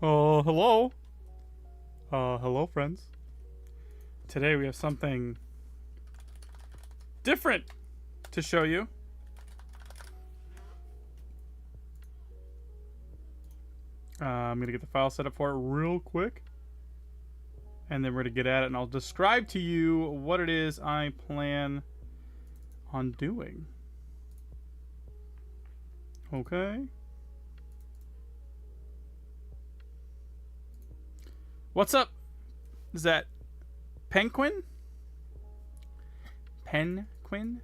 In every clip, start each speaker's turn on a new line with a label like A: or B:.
A: Hello. Hello, friends. Today we have something different to show you. I'm going to get the file set up for it real quick. And then we're going to get at it, and I'll describe to you what it is I plan on doing. Okay. What's up? Is that Penguin? Penguin?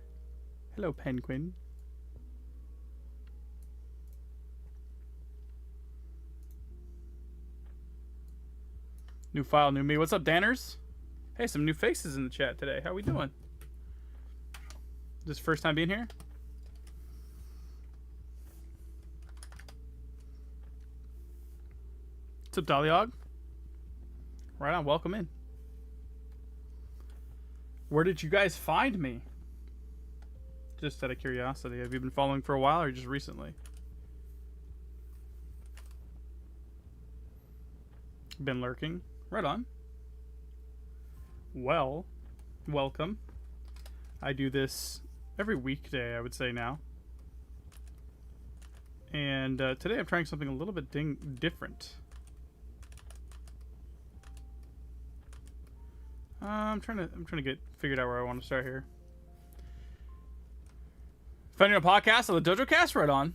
A: Hello, Penguin. New file, new me. What's up, Danners? Hey, some new faces in the chat today. How we doing? This first time being here? What's up, Daliog? Right on, welcome in. Where did you guys find me? Just out of curiosity. Have you been following for a while or just recently? Been lurking? Right on. Well, welcome. I do this every weekday, I would say now. And today I'm trying something a little bit different. I'm trying to get figured out where I want to start here. Finding a podcast on the Dojo Cast, right on.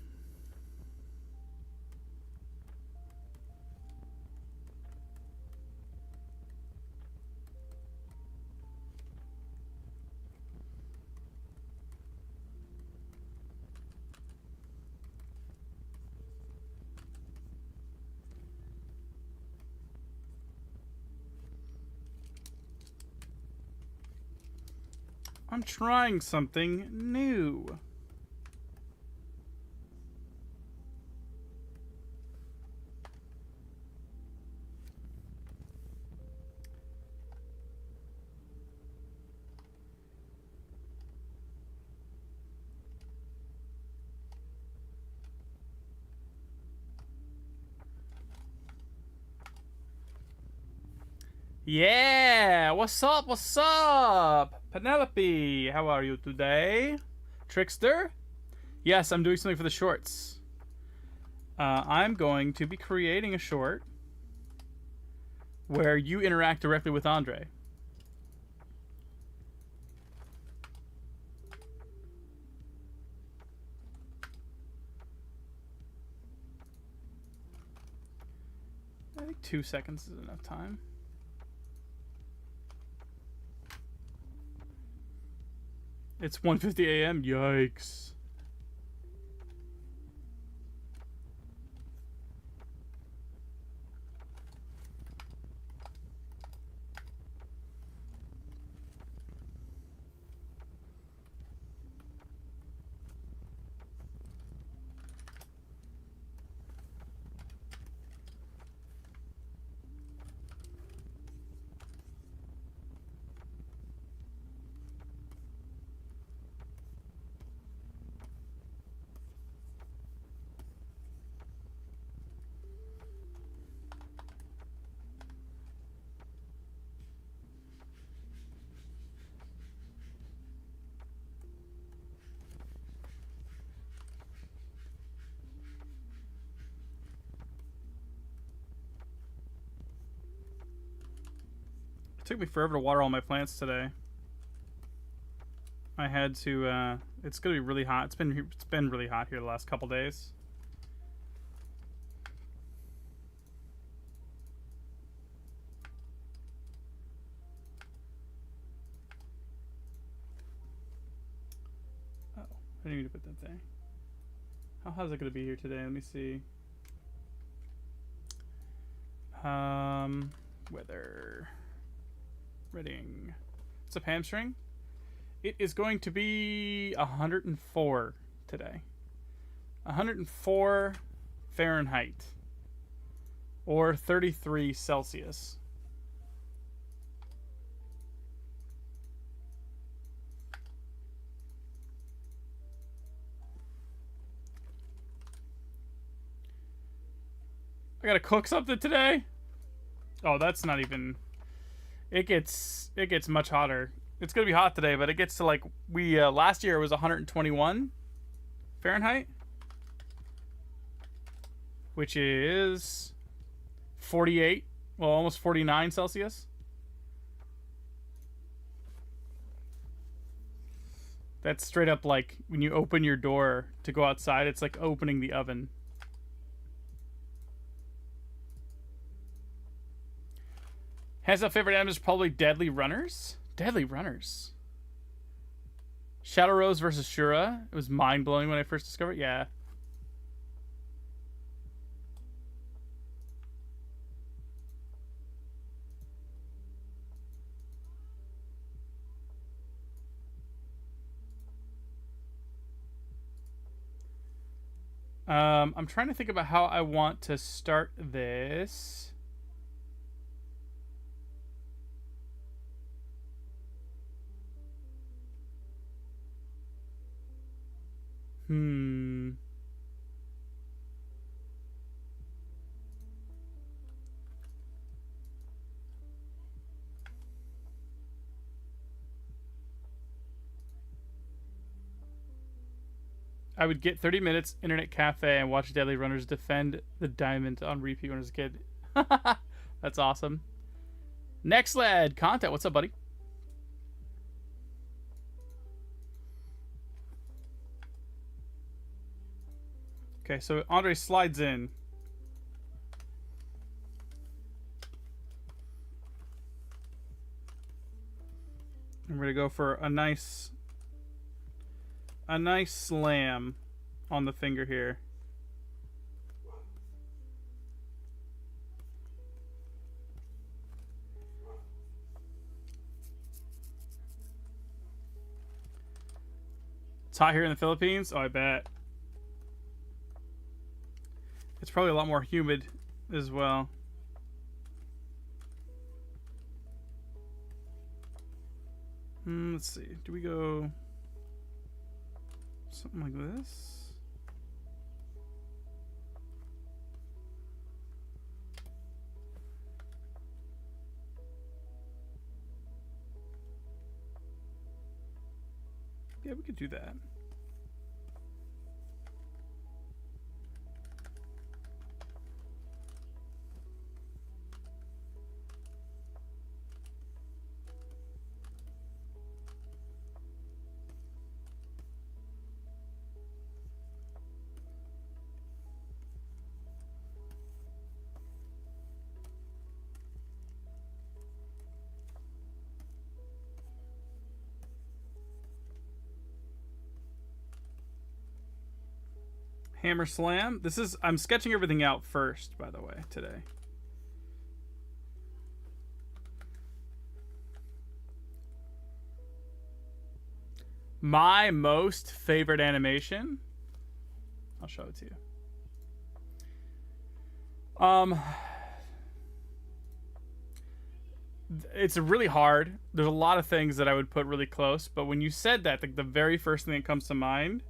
A: I'm trying something new. Yeah, what's up? What's up? Penelope, how are you today? Trickster? Yes, I'm doing something for the shorts. I'm going to be creating a short where you interact directly with Andre. I think 2 seconds is enough time. It's 1:50 a.m. Yikes. It took me forever to water all my plants today. I had to. It's gonna be really hot. It's been really hot here the last couple days. Oh, I didn't need to put that there. How hot is it gonna be here today? Let me see. Weather. Reading. What's up, hamstring? It is going to be 104 today. 104 Fahrenheit. Or 33 Celsius. I gotta cook something today. Oh, that's not even. It gets much hotter. It's gonna be hot today, but it gets to like last year it was 121 Fahrenheit, which is 48, well, almost 49 Celsius. That's straight up like when you open your door to go outside, it's like opening the oven. Hands up, favorite animals probably Deadly Runners. Deadly Runners. Shadow Rose versus Shura. It was mind blowing when I first discovered it. Yeah. I'm trying to think about how I want to start this. I would get 30 minutes internet cafe and watch Deadly Runners defend the diamond on repeat when I was a kid. That's awesome. Next lad content. What's up, buddy? Okay, so Andre slides in. And we're gonna go for a nice slam on the finger here. It's hot here in the Philippines? Oh, I bet. It's probably a lot more humid as well. Let's see. Do we go something like this? Yeah, we could do that. Hammer slam. This is, I'm sketching everything out first, by the way, today. My most favorite animation. I'll show it to you. It's really hard. There's a lot of things that I would put really close, but when you said that, the very first thing that comes to mind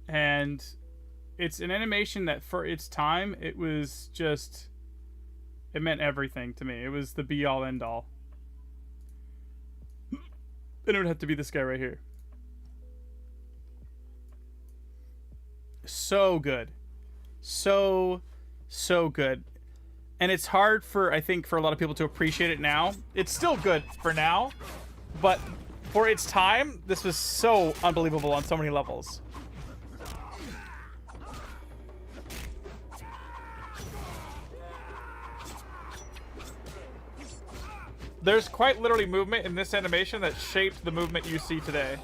A: and it's an animation that for its time, it was just, it meant everything to me. It was the be all end all. And it would have to be this guy right here. So good. So good. And it's hard for, I think, for a lot of people to appreciate it now. It's still good for now, but for its time, this was so unbelievable on so many levels. There's quite literally movement in this animation that shaped the movement you see today.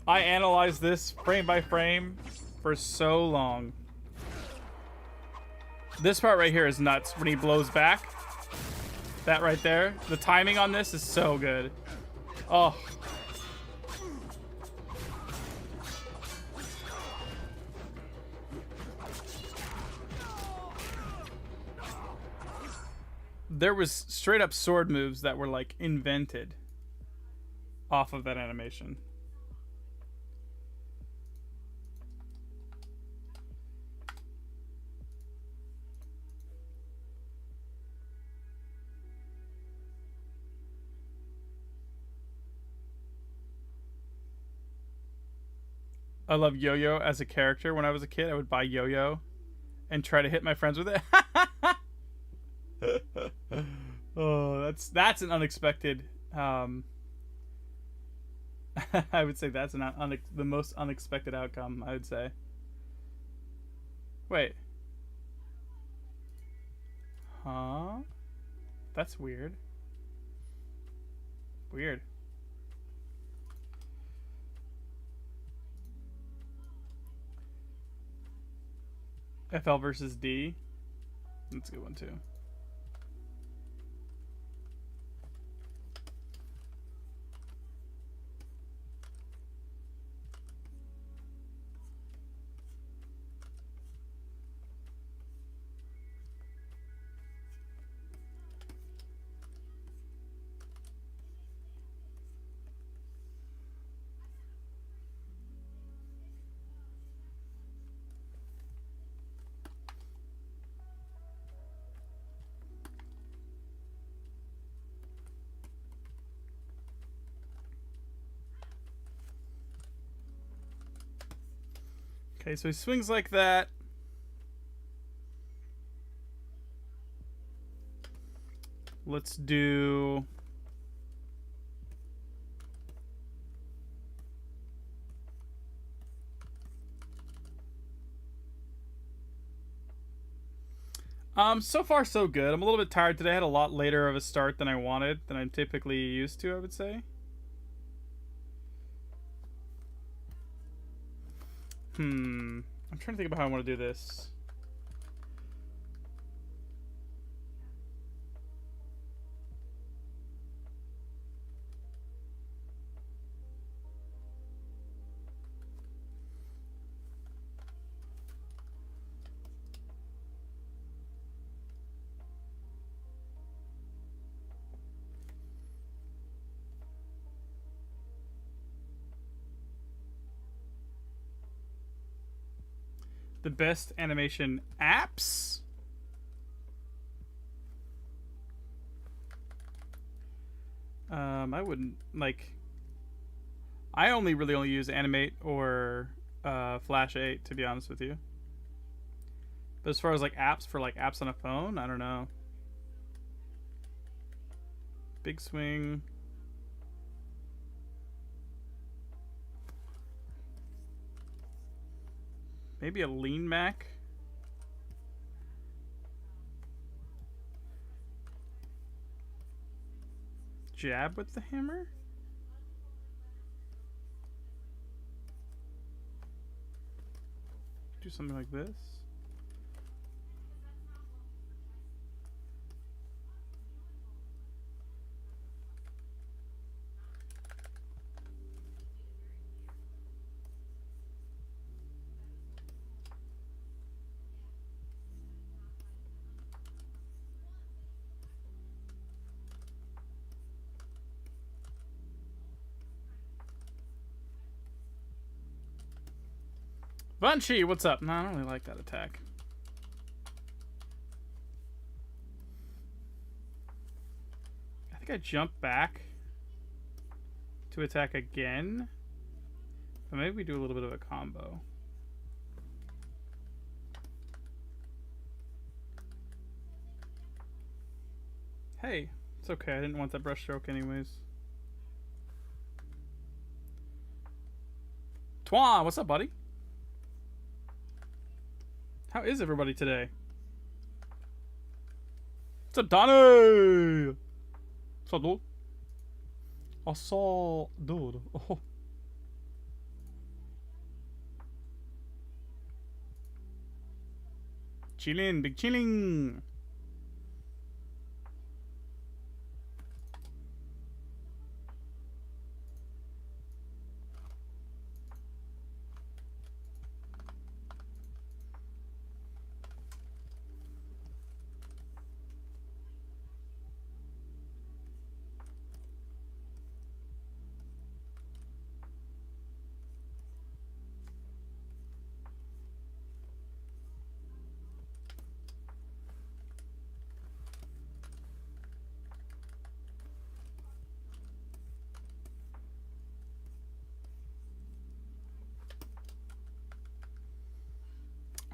A: I analyzed this frame by frame for so long. This part right here is nuts when he blows back. That right there. The timing on this is so good. Oh. there was straight up sword moves that were like invented off of that animation. I love Yo-Yo as a character. When I was a kid, I would buy Yo-Yo and try to hit my friends with it. Oh, that's an unexpected. I would say that's the most unexpected outcome. I would say. Wait. Huh? That's weird. Weird. FL versus D. That's a good one too. Okay, so he swings like that. Let's do... so far so good. I'm a little bit tired today. I had a lot later of a start than I wanted, than I'm typically used to, I would say. I'm trying to think about how I want to do this. The best animation apps? I wouldn't, like... I only use Animate or Flash 8, to be honest with you. But as far as, like, apps for, like, apps on a phone, I don't know. Big Swing... Maybe a lean Mac. Jab with the hammer? Do something like this. Bunchy, what's up? No, I don't really like that attack. I think I jump back to attack again. But maybe we do a little bit of a combo. Hey, it's okay. I didn't want that brush stroke anyways. Twan, what's up, buddy? How is everybody today? What's up, Donnie? What's up, dude? I saw, dude. Oh. Chilling, big chilling.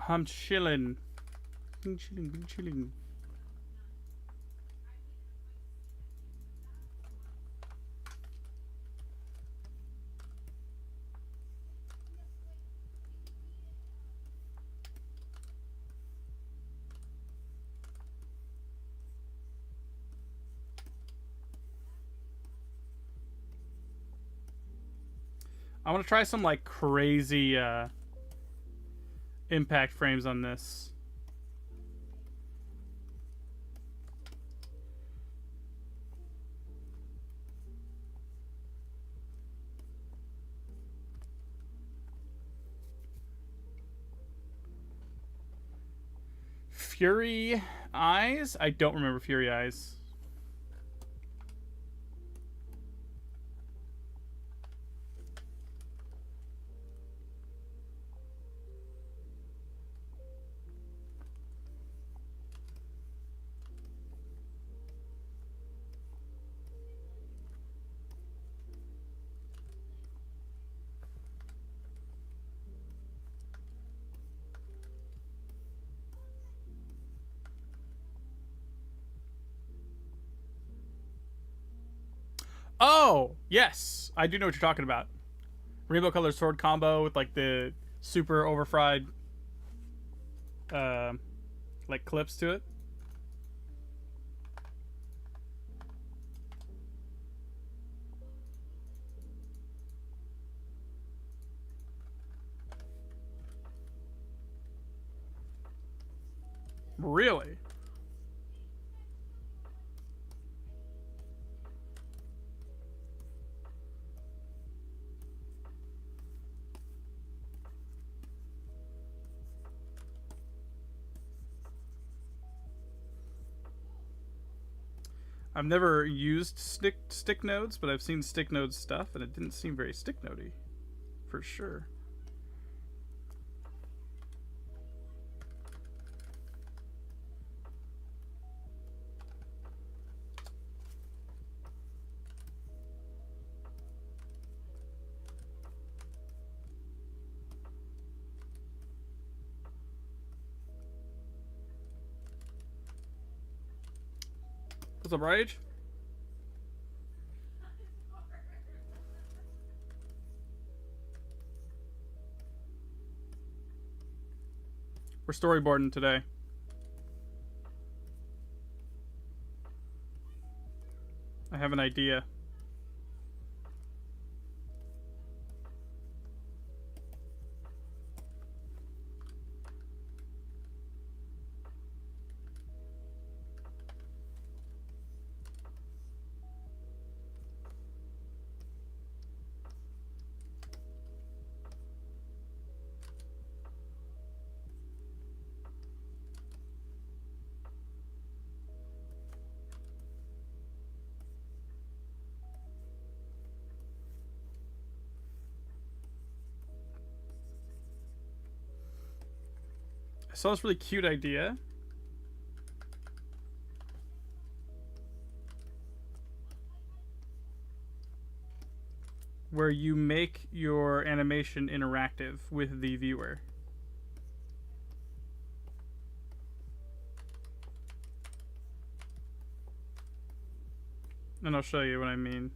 A: I'm chilling. Been chilling, been chilling. I want to try some like crazy impact frames on this. Fury Eyes? I don't remember Fury Eyes. Oh, yes. I do know what you're talking about. Rainbow colored sword combo with like the super overfried like clips to it. Really? I've never used stick nodes, but I've seen stick node stuff, and it didn't seem very stick nodey, for sure. What's up, Rage? We're storyboarding today. I have an idea. I saw this really cute idea. Where you make your animation interactive with the viewer. And I'll show you what I mean.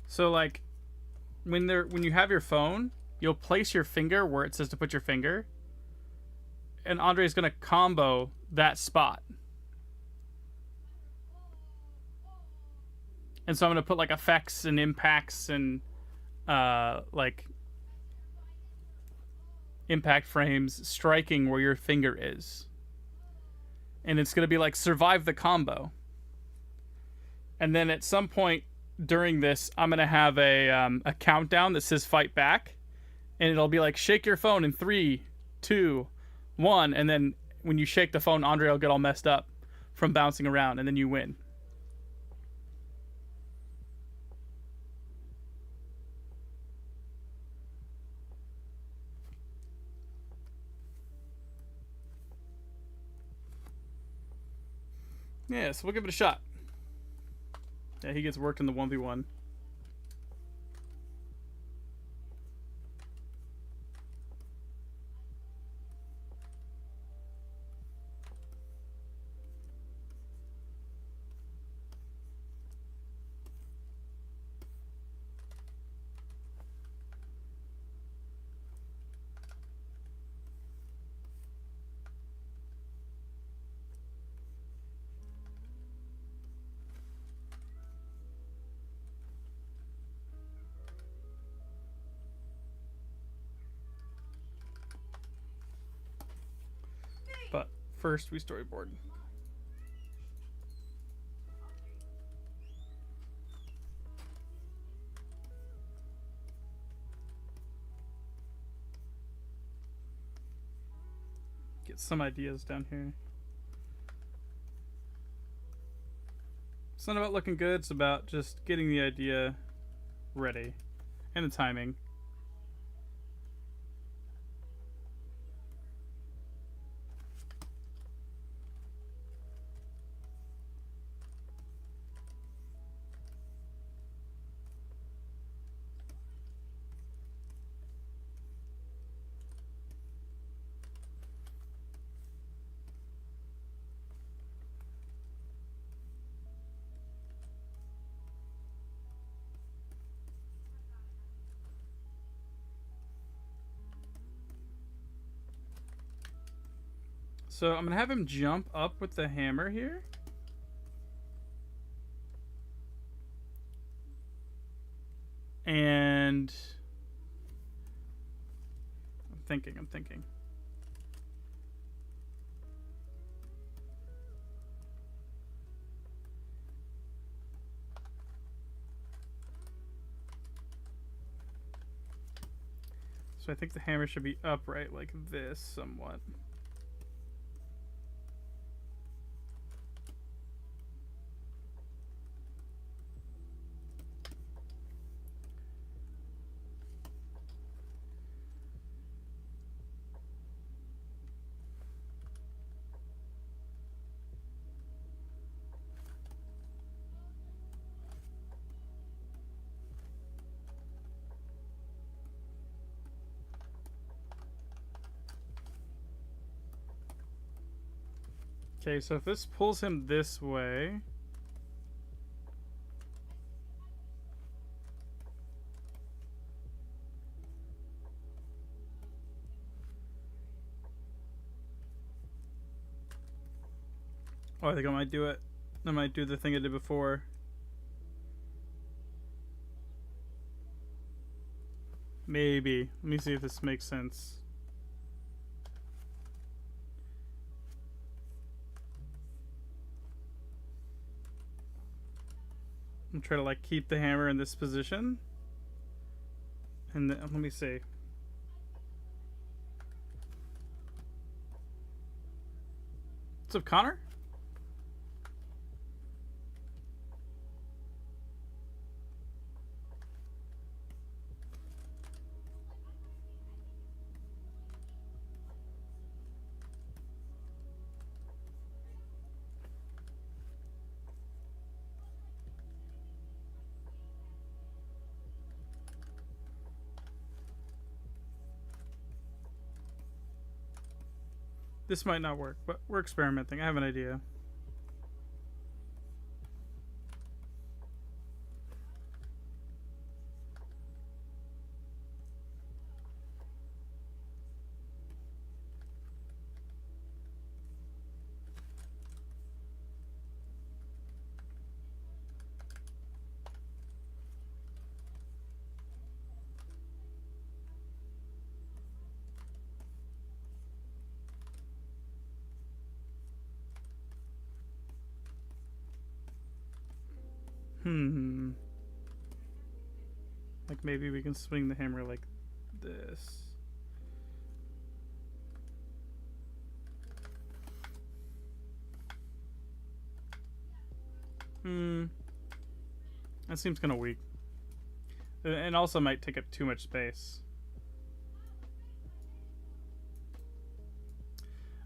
A: So like when you have your phone, you'll place your finger where it says to put your finger. And Andre's gonna combo that spot. And so I'm gonna put like effects and impacts and like impact frames striking where your finger is. And it's gonna be like survive the combo. And then at some point during this, I'm gonna have a countdown that says fight back, and it'll be like shake your phone in 3, 2, 1, and then when you shake the phone, Andre will get all messed up from bouncing around, and then you win. Yeah, so we'll give it a shot. Yeah, he gets worked in the 1v1. But first, we storyboard. Get some ideas down here. It's not about looking good, it's about just getting the idea ready. And the timing. So I'm gonna have him jump up with the hammer here. And I'm thinking. So I think the hammer should be upright like this somewhat. Okay, so if this pulls him this way... Oh, I think I might do it. I might do the thing I did before. Maybe. Let me see if this makes sense. I'm trying to like keep the hammer in this position. And then, let me see. What's up, Connor? This might not work, but we're experimenting. I have an idea. Like maybe we can swing the hammer like this. That seems kind of weak. And also might take up too much space.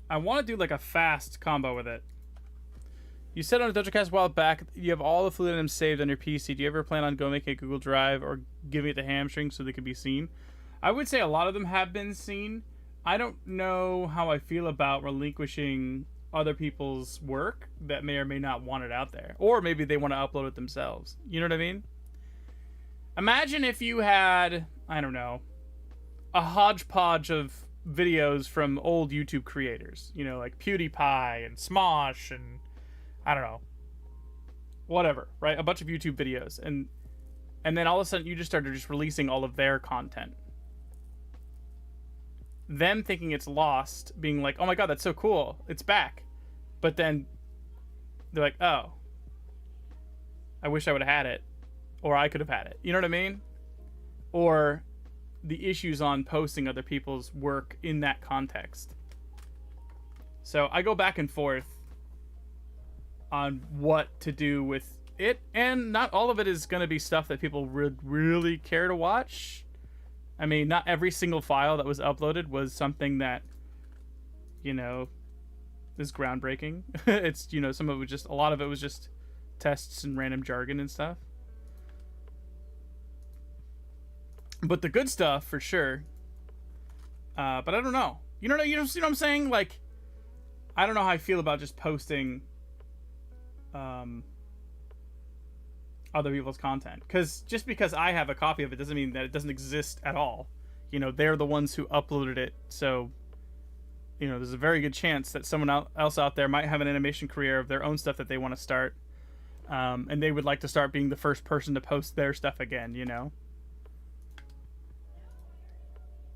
A: I want to do like a fast combo with it. You said on a DojoCast a while back you have all the Fluid items saved on your PC. Do you ever plan on go making a Google Drive or giving it to Hamstring so they can be seen? I would say a lot of them have been seen. I don't know how I feel about relinquishing other people's work that may or may not want it out there. Or maybe they want to upload it themselves. You know what I mean? Imagine if you had, I don't know, a hodgepodge of videos from old YouTube creators. You know, like PewDiePie and Smosh and, I don't know, whatever, right? A bunch of YouTube videos. And then all of a sudden you just started just releasing all of their content. Them thinking it's lost, being like, oh my god, that's so cool, it's back. But then they're like, oh, I wish I would have had it. Or I could have had it. You know what I mean? Or the issues on posting other people's work in that context. So I go back and forth on what to do with it. And not all of it is going to be stuff that people would really care to watch. I mean, not every single file that was uploaded was something that, you know, is groundbreaking. It's, you know, some of it was just, a lot of it was just tests and random jargon and stuff. But the good stuff, for sure. But I don't know. You know what I'm saying? Like, I don't know how I feel about just posting other people's content. Just because I have a copy of it doesn't mean that it doesn't exist at all. You know, they're the ones who uploaded it. So, you know, there's a very good chance that someone else out there might have an animation career of their own stuff that they want to start. And they would like to start being the first person to post their stuff again, you know?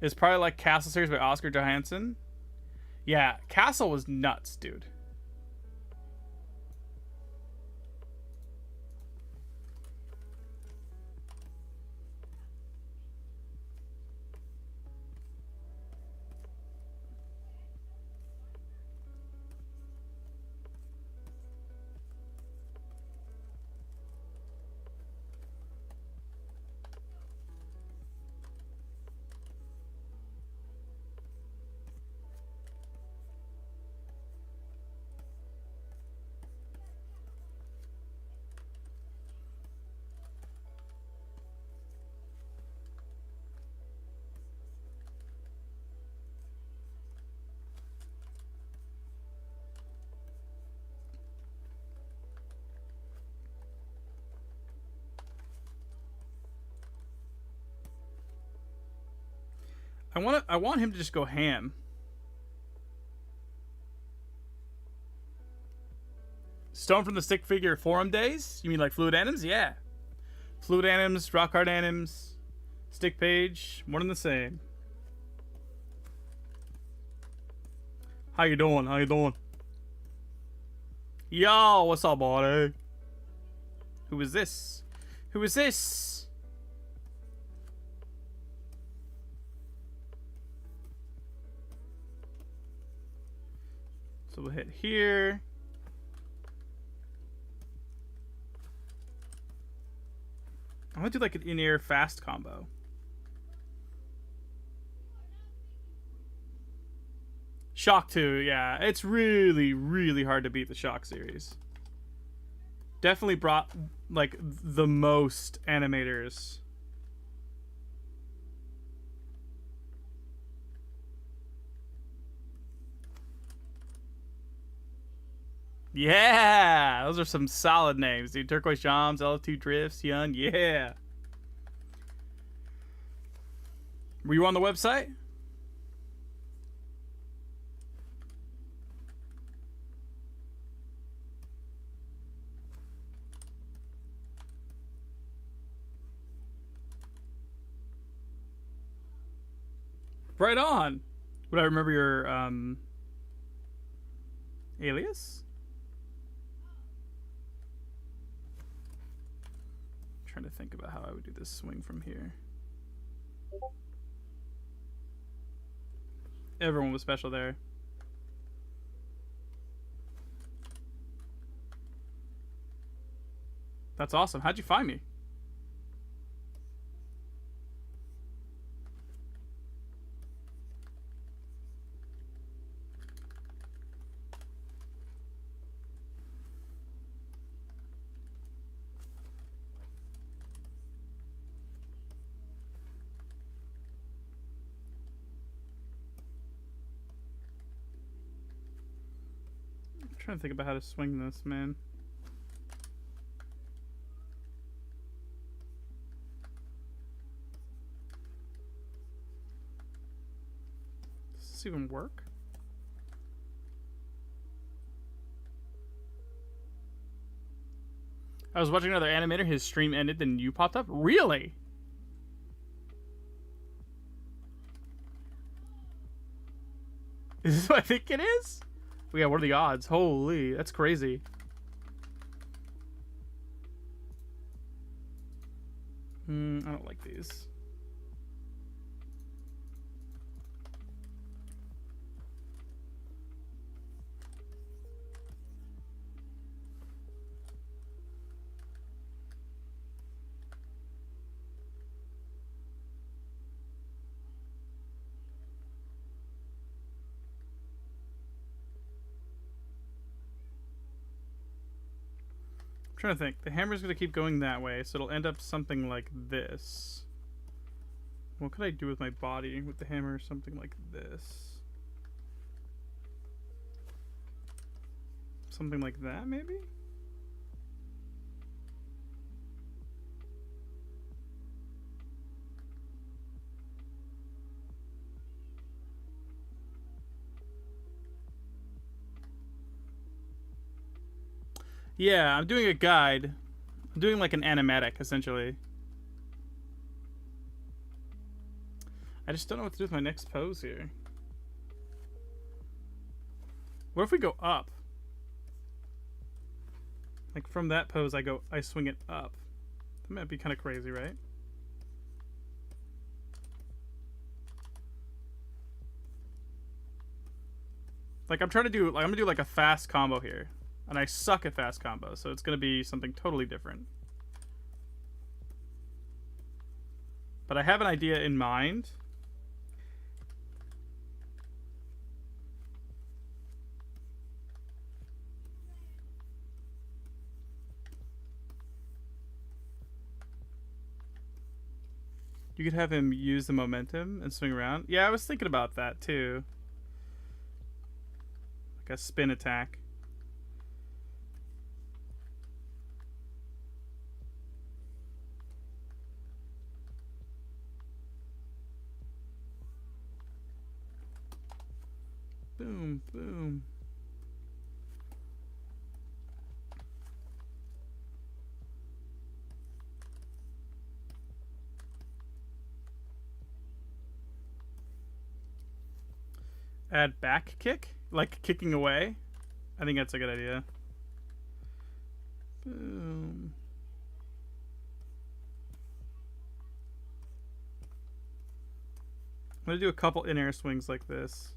A: It's probably like Castle series by Oscar Johansson. Yeah, Castle was nuts, dude. I want him to just go ham. Stone from the Stick Figure forum days? You mean like Fluid Anims? Yeah. Fluid Anims, Rock Hard Anims, Stick Page, more than the same. How you doing? How you doing? Yo, what's up, buddy? Who is this? Who is this? So we'll hit here. I'm gonna do like an in-air fast combo. Shock 2, yeah. It's really, really hard to beat the Shock series. Definitely brought like the most animators. Yeah, those are some solid names, dude. Turquoise Joms, LF2 Drifts, Yun, yeah. Were you on the website? Right on. Would I remember your alias? Trying to think about how I would do this swing from here. Everyone was special there. That's awesome. How'd you find me? trying to think about how to swing this, man. Does this even work? I was watching another animator, his stream ended, then you popped up? Really? Is this what I think it is? Oh, yeah, what are the odds? Holy, that's crazy. I don't like these. I'm trying to think. The hammer's going to keep going that way, so it'll end up something like this. What could I do with my body with the hammer? Something like this. Something like that, maybe? Yeah, I'm doing a guide. I'm doing like an animatic, essentially. I just don't know what to do with my next pose here. What if we go up? Like from that pose, I swing it up. That might be kind of crazy, right? Like I'm trying to do, like I'm gonna do like a fast combo here. And I suck at fast combos, so it's going to be something totally different. But I have an idea in mind. You could have him use the momentum and swing around. Yeah, I was thinking about that too. Like a spin attack. Boom, boom. Add back kick? Like kicking away? I think that's a good idea. Boom. I'm going to do a couple in-air swings like this.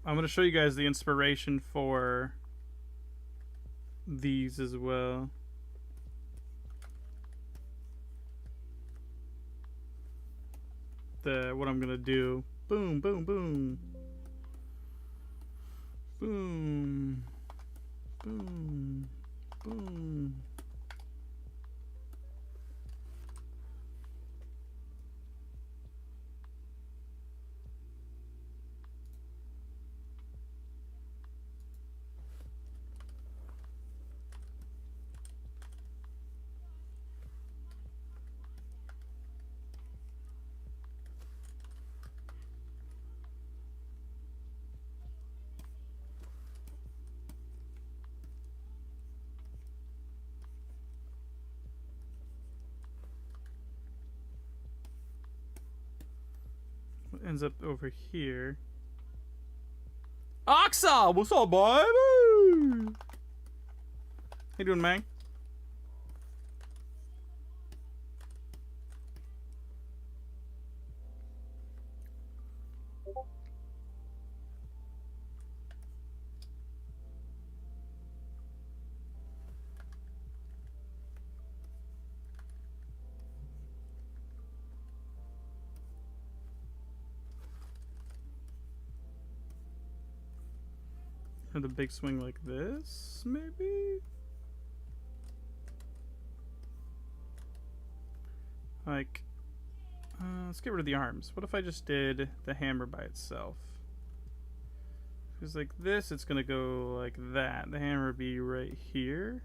A: I'm going to show you guys the inspiration for these as well. What I'm going to do. Boom, boom, boom. Boom. Boom. Boom. Ends up over here. Oxa! What's up, baby? How you doing, man? The big swing like this, maybe? Like, Let's get rid of the arms. What if I just did the hammer by itself? Because like this, it's going to go like that. The hammer would be right here.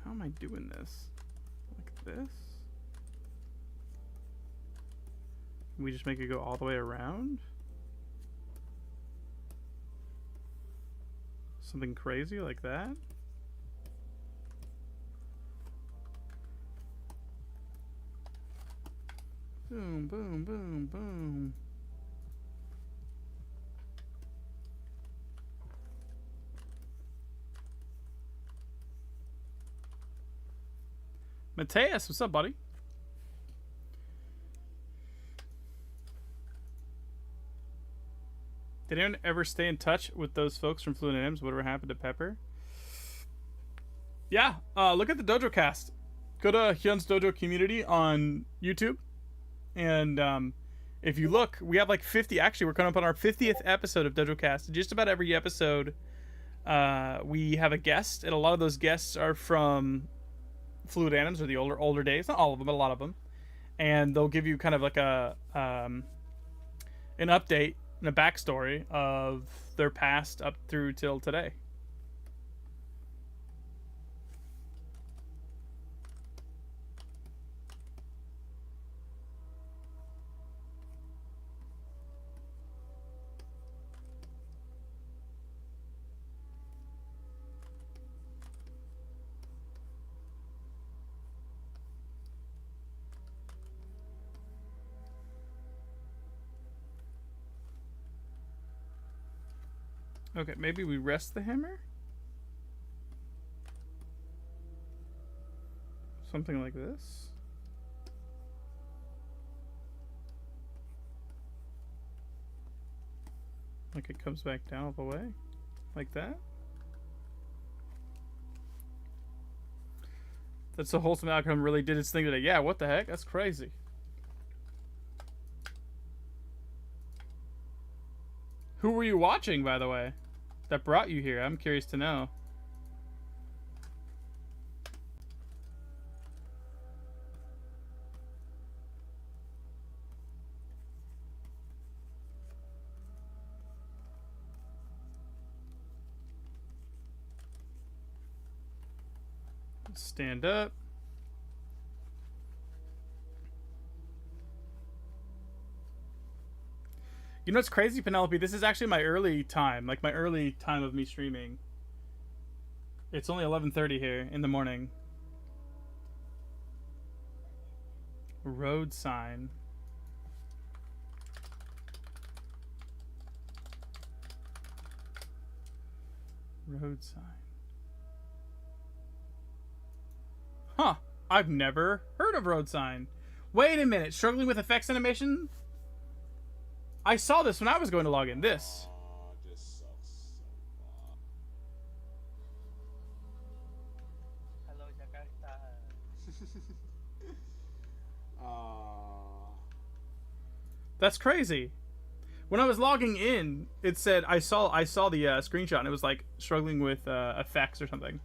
A: How am I doing this? Like this? We just make it go all the way around? Something crazy like that? Boom, boom, boom, boom. Mateus, what's up, buddy? Did anyone ever stay in touch with those folks from Fluent NMs? Whatever happened to Pepper? Yeah, look at the Dojo Cast. Go to Hyun's Dojo Community on YouTube. And if you look, we have like 50. Actually, we're coming up on our 50th episode of Dojo Cast. Just about every episode, we have a guest. And a lot of those guests are from Fluid Anims, or the older days. Not all of them, but a lot of them. And they'll give you kind of like a an update and a backstory of their past up through till today. Okay, maybe we rest the hammer? Something like this? Like it comes back down all the way? Like that? That's a wholesome outcome really did its thing today. Yeah, what the heck? That's crazy. Who were you watching, by the way? That brought you here? I'm curious to know. Stand up. You know what's crazy, Penelope? This is actually my early time. Like my early time of me streaming. It's only 11:30 here in the morning. Road sign. Road sign. Huh. I've never heard of road sign. Wait a minute. Struggling with effects animation? I saw this when I was going to log in. This.
B: This sucks so
C: Hello, Jakarta.
A: That's crazy. When I was logging in, it said I saw the screenshot and it was like struggling with effects or something.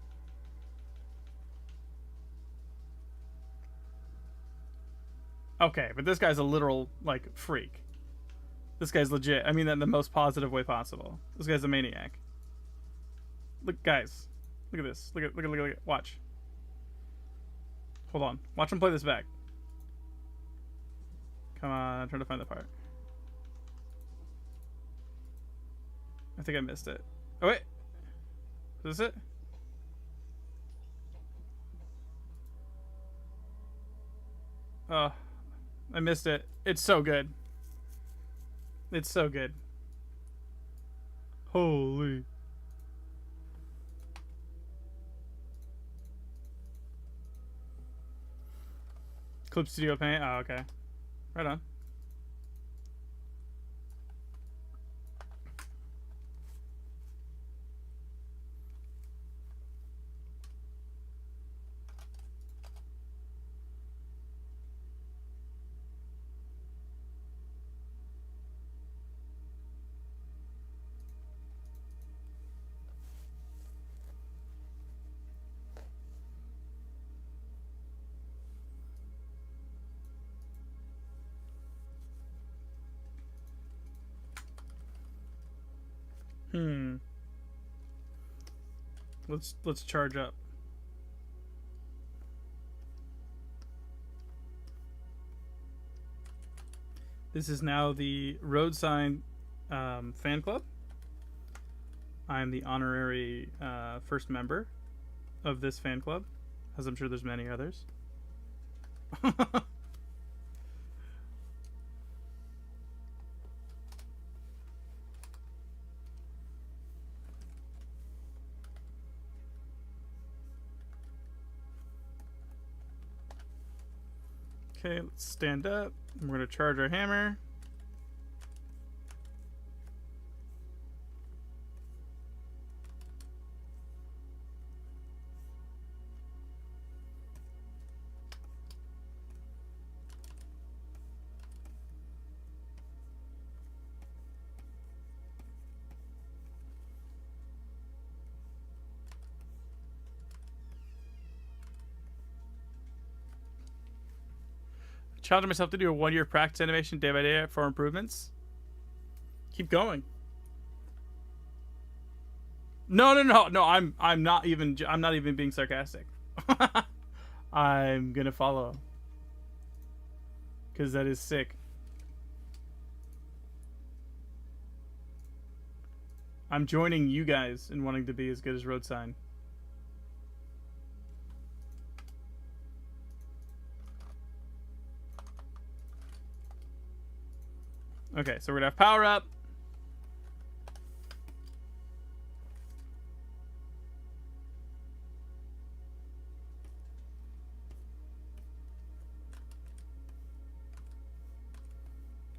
A: Okay, but this guy's a literal like freak. This guy's legit. I mean that in the most positive way possible. This guy's a maniac. Look, guys. Look at this. Look at. Watch. Hold on. Watch him play this back. Come on. I'm trying to find the part. I think I missed it. Oh, wait. Is this it? Oh, I missed it. It's so good. It's so good. Holy. Clip Studio Paint? Oh, okay. Right on. Let's charge up. This is now the Road Sign fan club. I'm the honorary first member of this fan club, as I'm sure there's many others. Okay, let's stand up. We're going to charge our hammer. Challenging myself to do a 1-year practice animation day by day for improvements. Keep going. No. I'm not even being sarcastic. I'm gonna follow because that is sick. I'm joining you guys in wanting to be as good as Road Sign. Okay, so we're gonna have power up.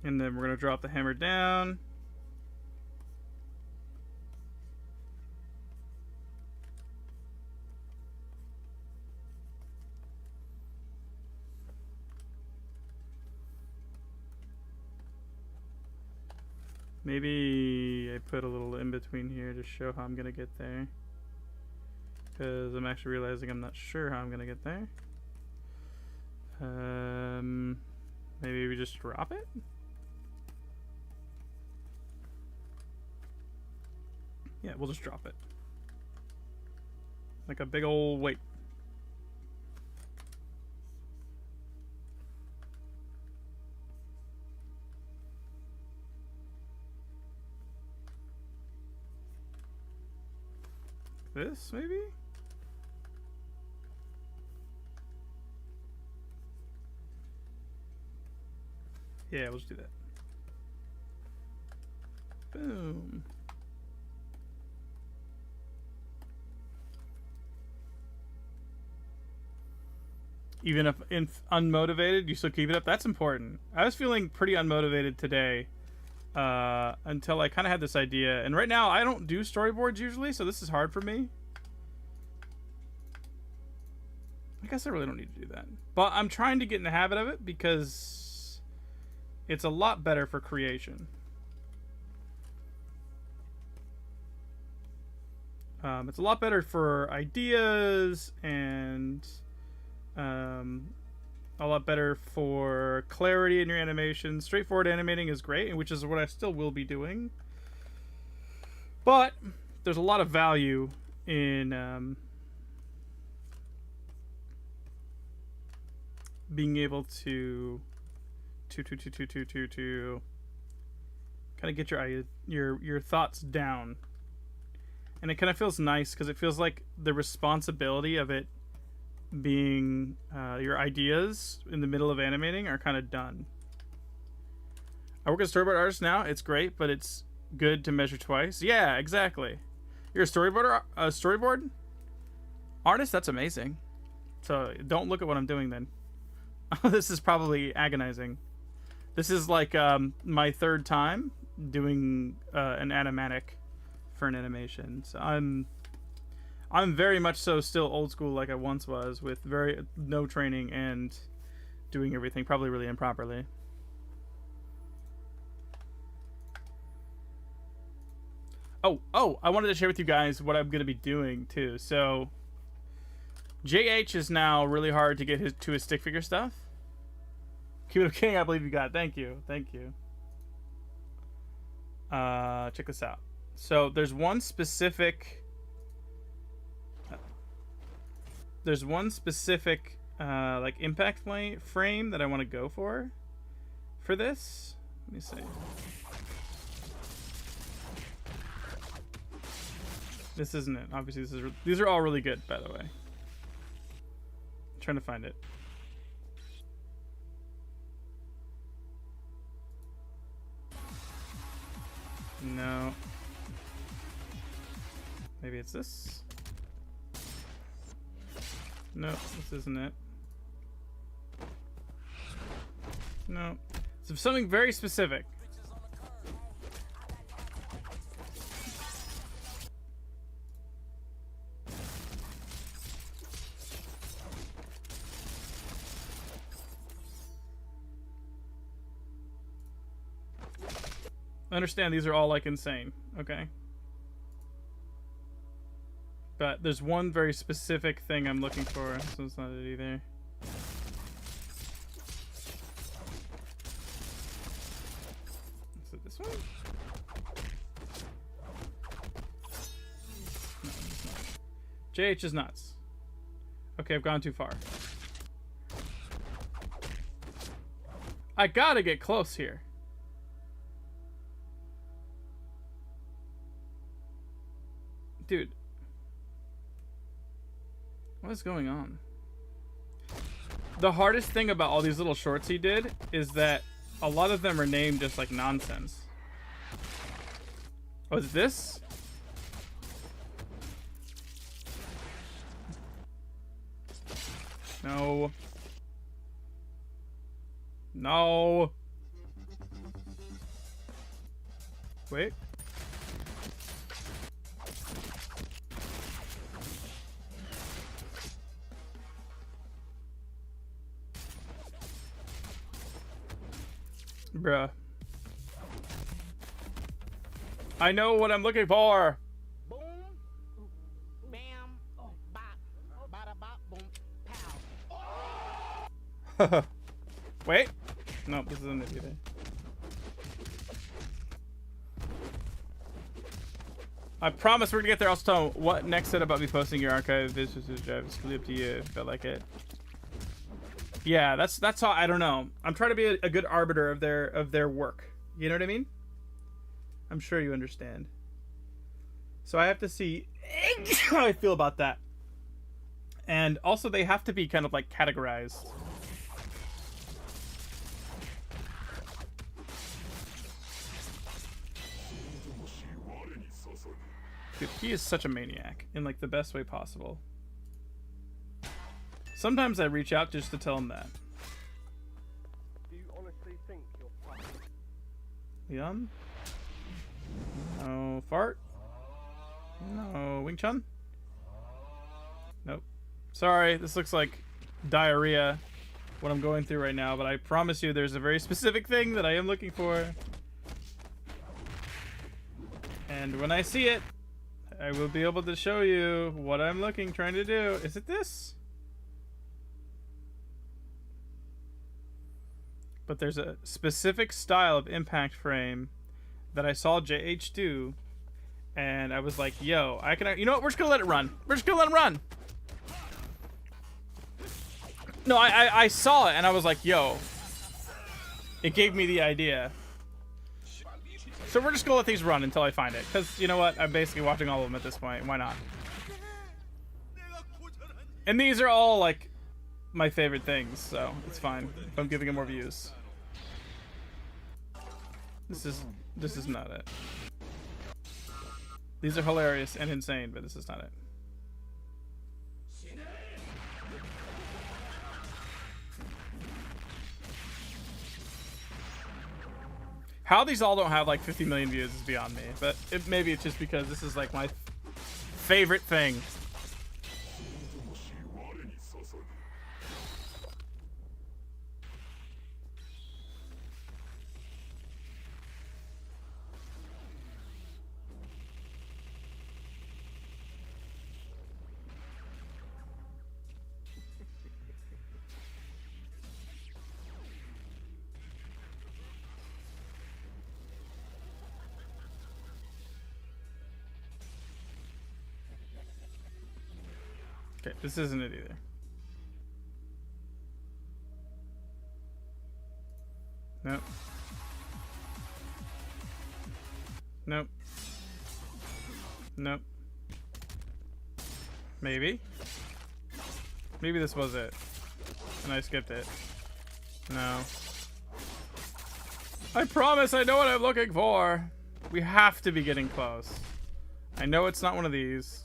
A: And then we're gonna drop the hammer down. Maybe I put a little in between here to show how I'm gonna get there, because I'm actually realizing I'm not sure how I'm gonna get there. Maybe we just drop it. Yeah, we'll just drop it like a big old weight. This, maybe? Yeah, we'll just do that. Boom. Even if unmotivated, you still keep it up? That's important. I was feeling pretty unmotivated today. Until I kind of had this idea, and right now I don't do storyboards usually, so this is hard for me. I guess I really don't need to do that, but I'm trying to get in the habit of it because it's a lot better for creation. It's a lot better for ideas and a lot better for clarity in your animation. Straightforward animating is great, which is what I still will be doing. But there's a lot of value in being able to kind of get your thoughts down. And it kind of feels nice because it feels like the responsibility of it being your ideas in the middle of animating are kind of done. I work as a storyboard artist now. It's great, but it's good to measure twice. Yeah, exactly. You're a storyboard artist? That's amazing. So don't look at what I'm doing then. This is probably agonizing. This is like my third time doing an animatic for an animation. So I'm very much so still old school like I once was, with no training and doing everything probably really improperly. Oh, I wanted to share with you guys what I'm going to be doing too. So JH is now really hard to get to his stick figure stuff. Cubicle King, I believe you got it. Thank you. Check this out. So there's one specific like impact frame that I want to go for this. Let me see. This isn't it. Obviously, these are all really good, by the way. I'm trying to find it. No. Maybe it's this. No, this isn't it. No. It's something very specific. Understand these are all like insane, okay? But there's one very specific thing I'm looking for, so it's not it either. Is it this one? No, it's not. JH is nuts. Okay, I've gone too far. I gotta get close here. Dude. What is going on? The hardest thing about all these little shorts he did is that a lot of them are named just like nonsense. Oh, is this? No. No. Wait. Bruh. I know what I'm looking for.
B: Boom, bam, bop, bada bop, boom, pow.
A: Wait. No, this isn't it either. I promise we're gonna get there. Also, tell them what next said about me posting your archive. This is completely up to you if I like it. Yeah, that's how. I don't know. I'm trying to be a good arbiter of their work. You know what I mean? I'm sure you understand. So I have to see how I feel about that. And also they have to be kind of like categorized. Dude, he is such a maniac in like the best way possible. Sometimes I reach out just to tell him that.
B: Do you honestly think you're fucking?
A: Leon? No. Fart? No. Wing Chun? Nope. Sorry, this looks like diarrhea, what I'm going through right now, but I promise you there's a very specific thing that I am looking for. And when I see it, I will be able to show you what I'm trying to do. Is it this? But there's a specific style of impact frame that I saw JH do, and I was like, yo, you know what, we're just gonna let it run. We're just gonna let him run. No, I saw it, and I was like, yo, it gave me the idea. So we're just gonna let these run until I find it, because you know what, I'm basically watching all of them at this point. Why not? And these are all, like, my favorite things, so it's fine if I'm giving them more views. This is not it. These are hilarious and insane, but this is not it. How these all don't have like 50 million views is beyond me, but maybe it's just because this is like my favorite thing. Okay, this isn't it either. Nope. Nope. Nope. Maybe. Maybe this was it. And I skipped it. No. I promise I know what I'm looking for. We have to be getting close. I know it's not one of these.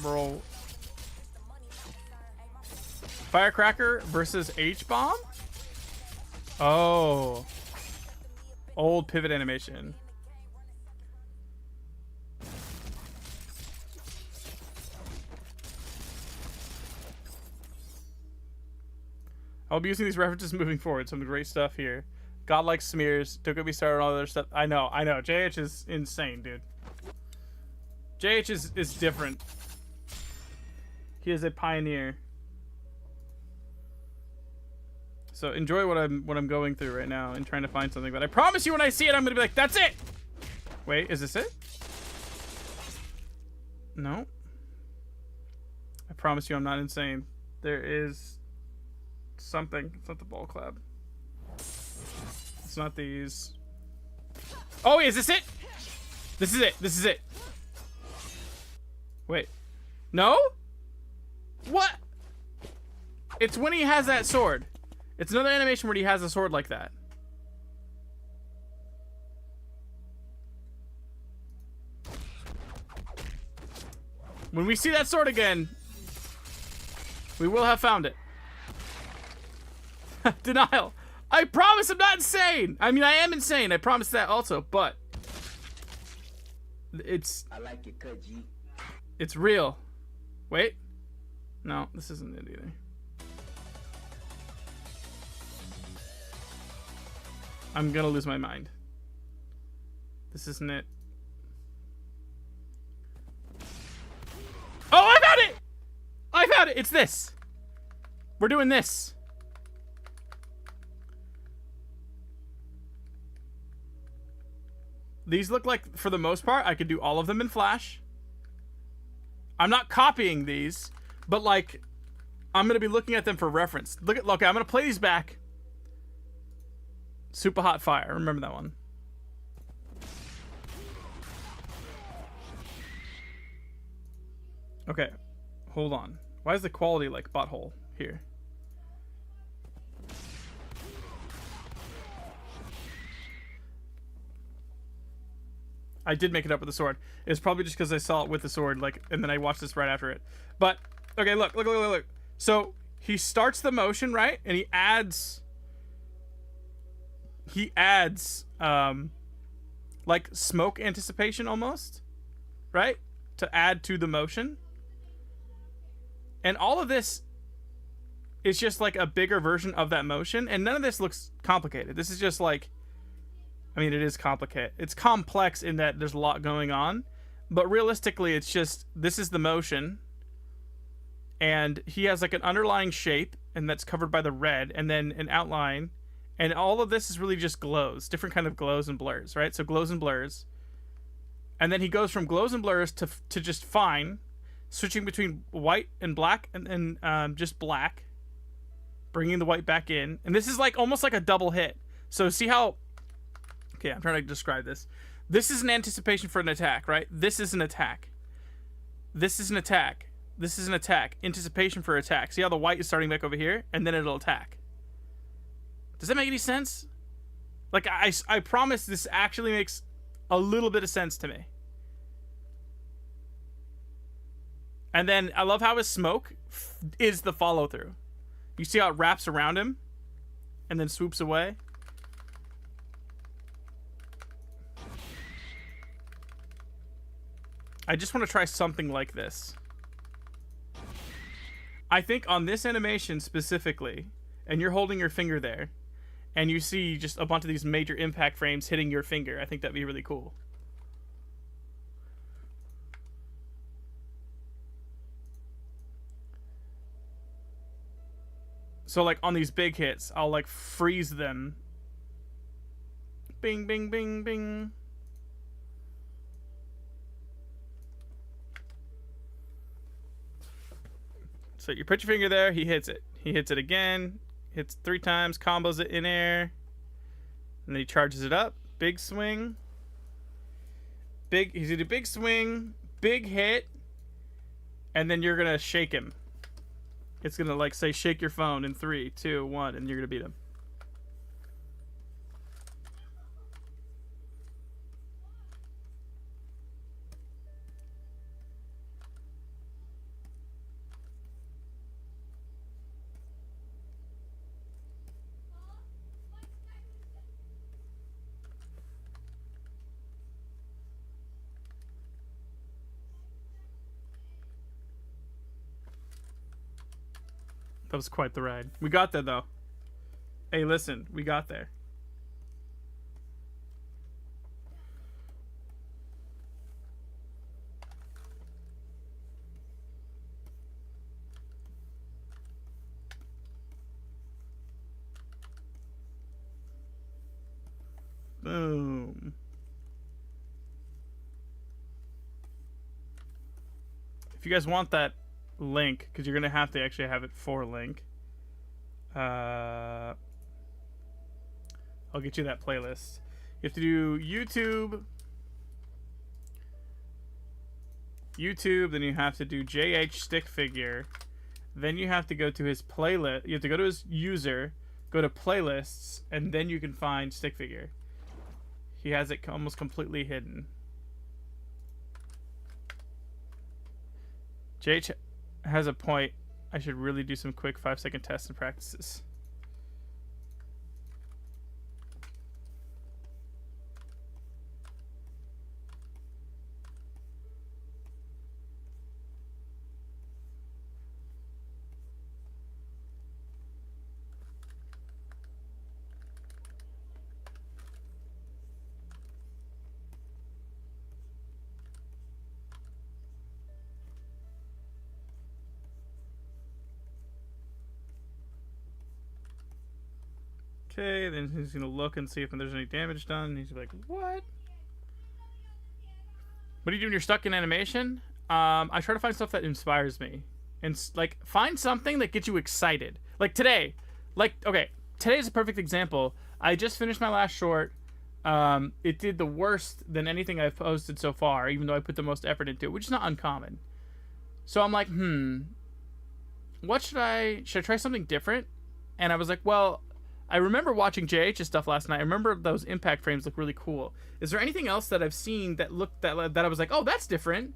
A: Bro. Firecracker versus H-Bomb? Oh. Old pivot animation. I'll be using these references moving forward. Some great stuff here. Godlike smears. Don't get me started on all the other stuff. I know. JH is insane, dude. JH is different. He is a pioneer. So enjoy what I'm going through right now and trying to find something. But I promise you, when I see it, I'm gonna be like, "That's it." Wait, is this it? No. I promise you, I'm not insane. There is something. It's not the ball club. It's not these. Oh, is this it? This is it. This is it. Wait. No? What? It's when he has that sword. It's another animation where he has a sword like that. When we see that sword again, we will have found it. Denial. I promise I'm not insane. I mean, I am insane. I promise that also, but I like it, Kudgy. It's real. Wait. No, this isn't it either. I'm gonna lose my mind. This isn't it. Oh, I found it! I found it! It's this. We're doing this. These look like, for the most part, I could do all of them in Flash. I'm not copying these, but like, I'm gonna be looking at them for reference. Look, I'm gonna play these back. Super Hot Fire. Remember that one. Okay. Hold on. Why is the quality like butthole here? I did make it up with the sword. It's probably just because I saw it with the sword, like, and then I watched this right after it. But, okay, look. So, he starts the motion, right? And he adds, like, smoke anticipation almost, right? To add to the motion. And all of this is just like a bigger version of that motion. And none of this looks complicated. This is just like, I mean, it is complicated. It's complex in that there's a lot going on. But realistically, it's just, this is the motion. And he has like an underlying shape, and that's covered by the red, and then an outline. And all of this is really just glows, different kind of glows and blurs, right? So glows and blurs. And then he goes from glows and blurs to just fine, switching between white and black, and then just black, bringing the white back in. And this is like almost like a double hit. So see how, okay, I'm trying to describe this. This is an anticipation for an attack, right? This is an attack. This is an attack. This is an attack. Anticipation for attack. See how the white is starting back over here? And then it'll attack. Does that make any sense? Like, I promise this actually makes a little bit of sense to me. And then I love how his smoke is the follow-through. You see how it wraps around him and then swoops away? I just want to try something like this. I think on this animation specifically, and you're holding your finger there, and you see just a bunch of these major impact frames hitting your finger, I think that'd be really cool. So like on these big hits, I'll like freeze them. Bing, bing, bing, bing. So you put your finger there, he hits it. He hits it again, hits 3 times, combos it in air, and then he charges it up. Big swing. He's gonna do big swing, big hit, and then you're gonna shake him. It's gonna like say shake your phone in 3, 2, 1, and you're gonna beat him. That was quite the ride. We got there, though. Hey, listen. We got there. Boom. If you guys want that link, because you're gonna have to actually have it for link, I'll get you that playlist. You have to do YouTube, then you have to do JH stick figure, then you have to go to his playlist. You have to go to his user, go to playlists, and then you can find stick figure. He has it almost completely hidden. JH has a point. I should really do some quick 5-second tests and practices. Okay, then he's gonna look and see if there's any damage done. He's like, "What? What do you do when you're stuck in animation?" I try to find stuff that inspires me, and like find something that gets you excited. Like today, okay, today's a perfect example. I just finished my last short. It did the worst than anything I've posted so far, even though I put the most effort into it, which is not uncommon. So I'm like, what should I try something different? And I was like, well, I remember watching JH's stuff last night. I remember those impact frames look really cool. Is there anything else that I've seen that looked that I was like, oh, that's different?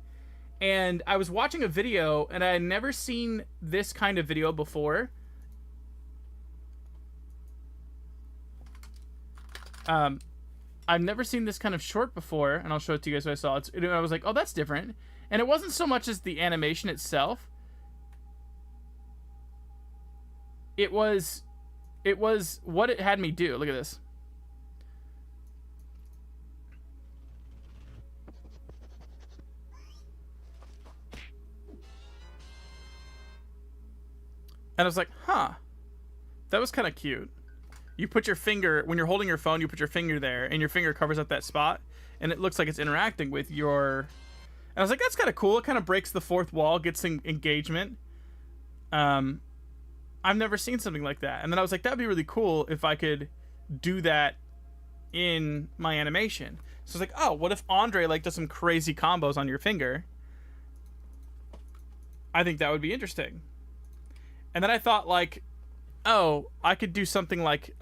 A: And I was watching a video, and I had never seen this kind of video before. I've never seen this kind of short before, and I'll show it to you guys what I saw. I was like, oh, that's different. And it wasn't so much as the animation itself. It was what it had me do. Look at this. And I was like, huh, that was kind of cute. You put your finger, when you're holding your phone, you put your finger there, and your finger covers up that spot, and it looks like it's interacting with your... And I was like, that's kind of cool. It kind of breaks the fourth wall, gets engagement. I've never seen something like that. And then I was like, that'd be really cool if I could do that in my animation. So I was like, oh, what if Andre like does some crazy combos on your finger? I think that would be interesting. And then I thought like, oh, I could do something like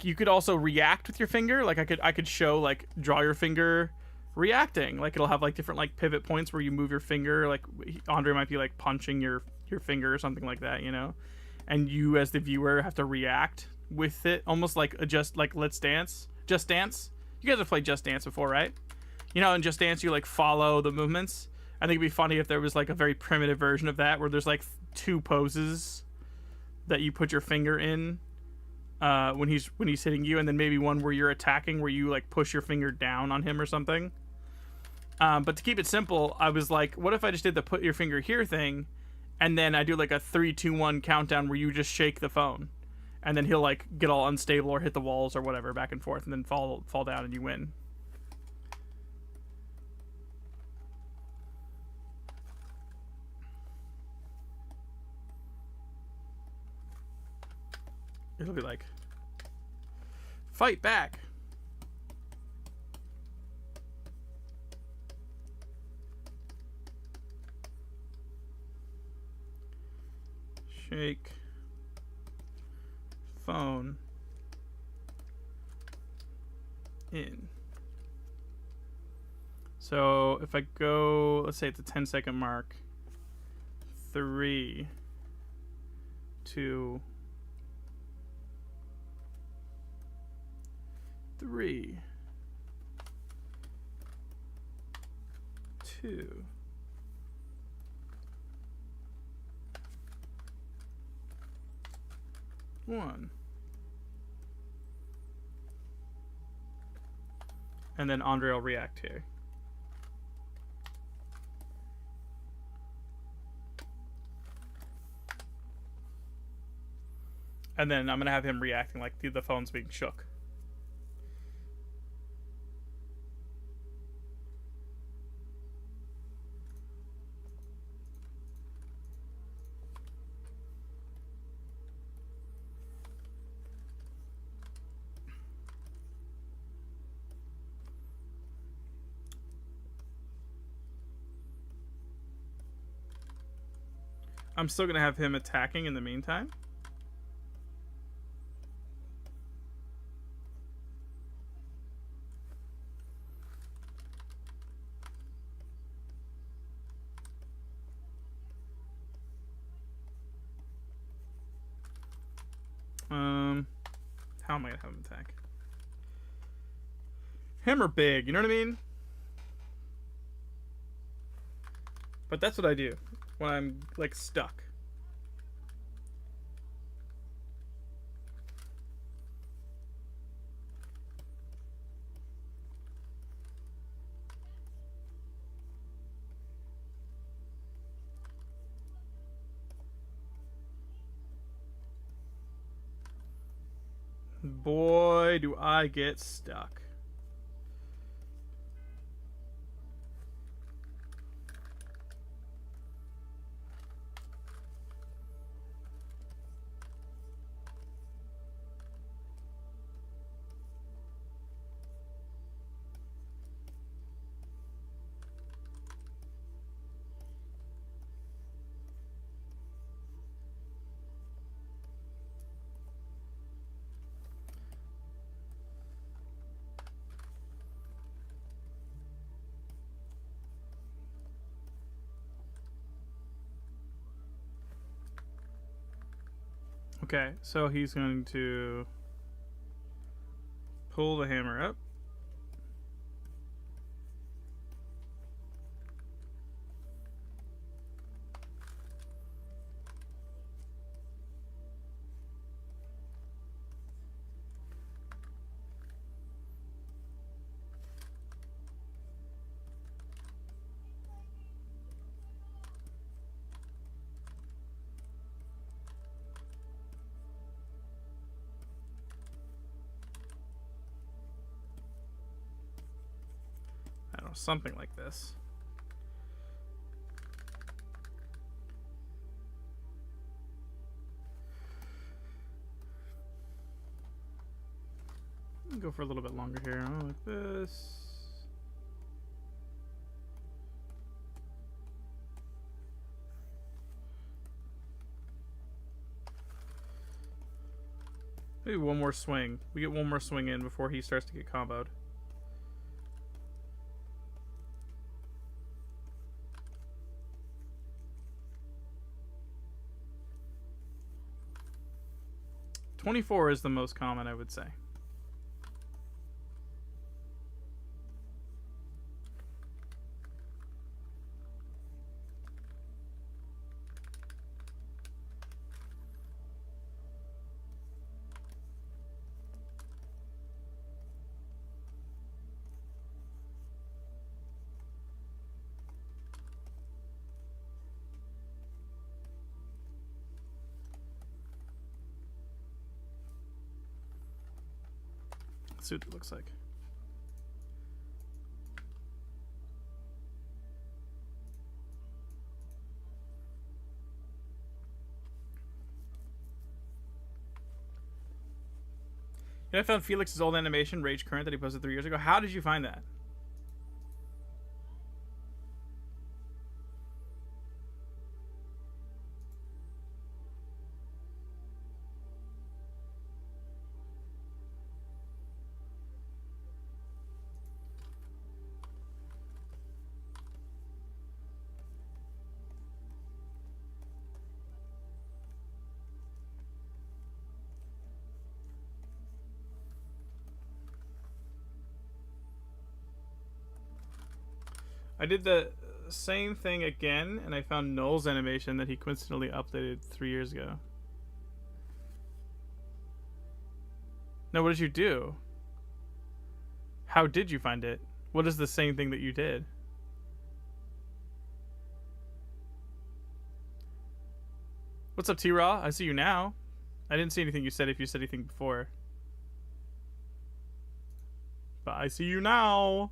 A: you could also react with your finger. Like I could show like draw your finger reacting. Like it'll have like different like pivot points where you move your finger. Like Andre might be like punching your finger or something like that, you know? And you as the viewer have to react with it, almost like Let's Dance. Just Dance. You guys have played Just Dance before, right? You know, in Just Dance you like follow the movements. I think it'd be funny if there was like a very primitive version of that where there's like 2 poses that you put your finger in when he's hitting you, and then maybe one where you're attacking where you like push your finger down on him or something. But to keep it simple, I was like, what if I just did the put your finger here thing, and then I do like a 3, 2, 1 countdown where you just shake the phone, and then he'll like get all unstable or hit the walls or whatever back and forth, and then fall down and you win. It'll be like, fight back. Shake phone in. So if I go, let's say it's a 10-second mark. 3, 2, 3, 2. One. And then Andre will react here. And then I'm going to have him reacting like the phone's being shook. I'm still going to have him attacking in the meantime. How am I going to have him attack? Hammer big, you know what I mean? But that's what I do when I'm, like, stuck. Boy, do I get stuck. Okay, so he's going to pull the hammer up. I don't know, something like this. Go for a little bit longer here, like this. Maybe one more swing. We get one more swing in before he starts to get comboed. $24 is the most common, I would say. Let's see what it looks like. I found Felix's old animation, Rage Current, that he posted 3 years ago. How did you find that? I did the same thing again, and I found Null's animation that he coincidentally updated 3 years ago. No, what did you do? How did you find it? What is the same thing that you did? What's up, T-Raw? I see you now. I didn't see anything you said if you said anything before. But I see you now.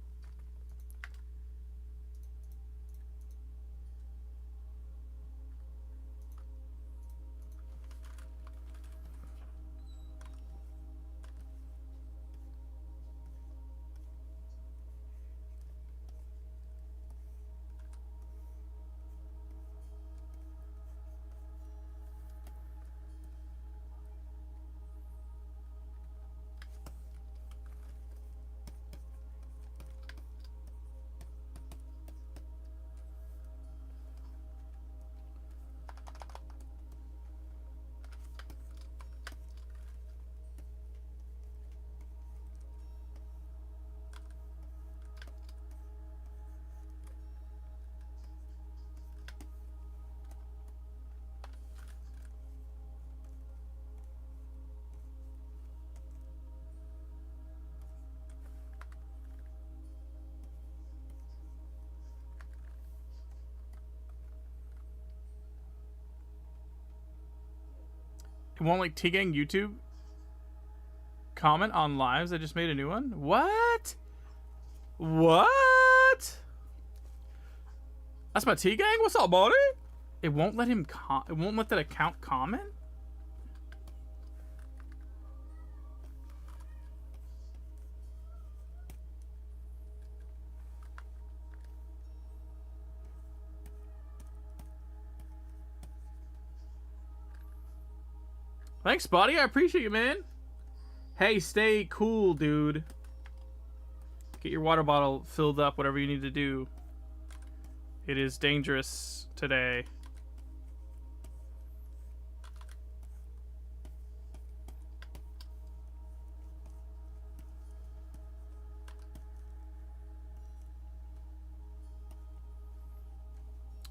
A: It won't like T-Gang YouTube comment on lives. I just made a new one. What? What? That's my T-Gang? What's up, buddy? It won't let him it won't let that account comment? Thanks, buddy. I appreciate you, man. Hey, stay cool, dude. Get your water bottle filled up, whatever you need to do. It is dangerous today.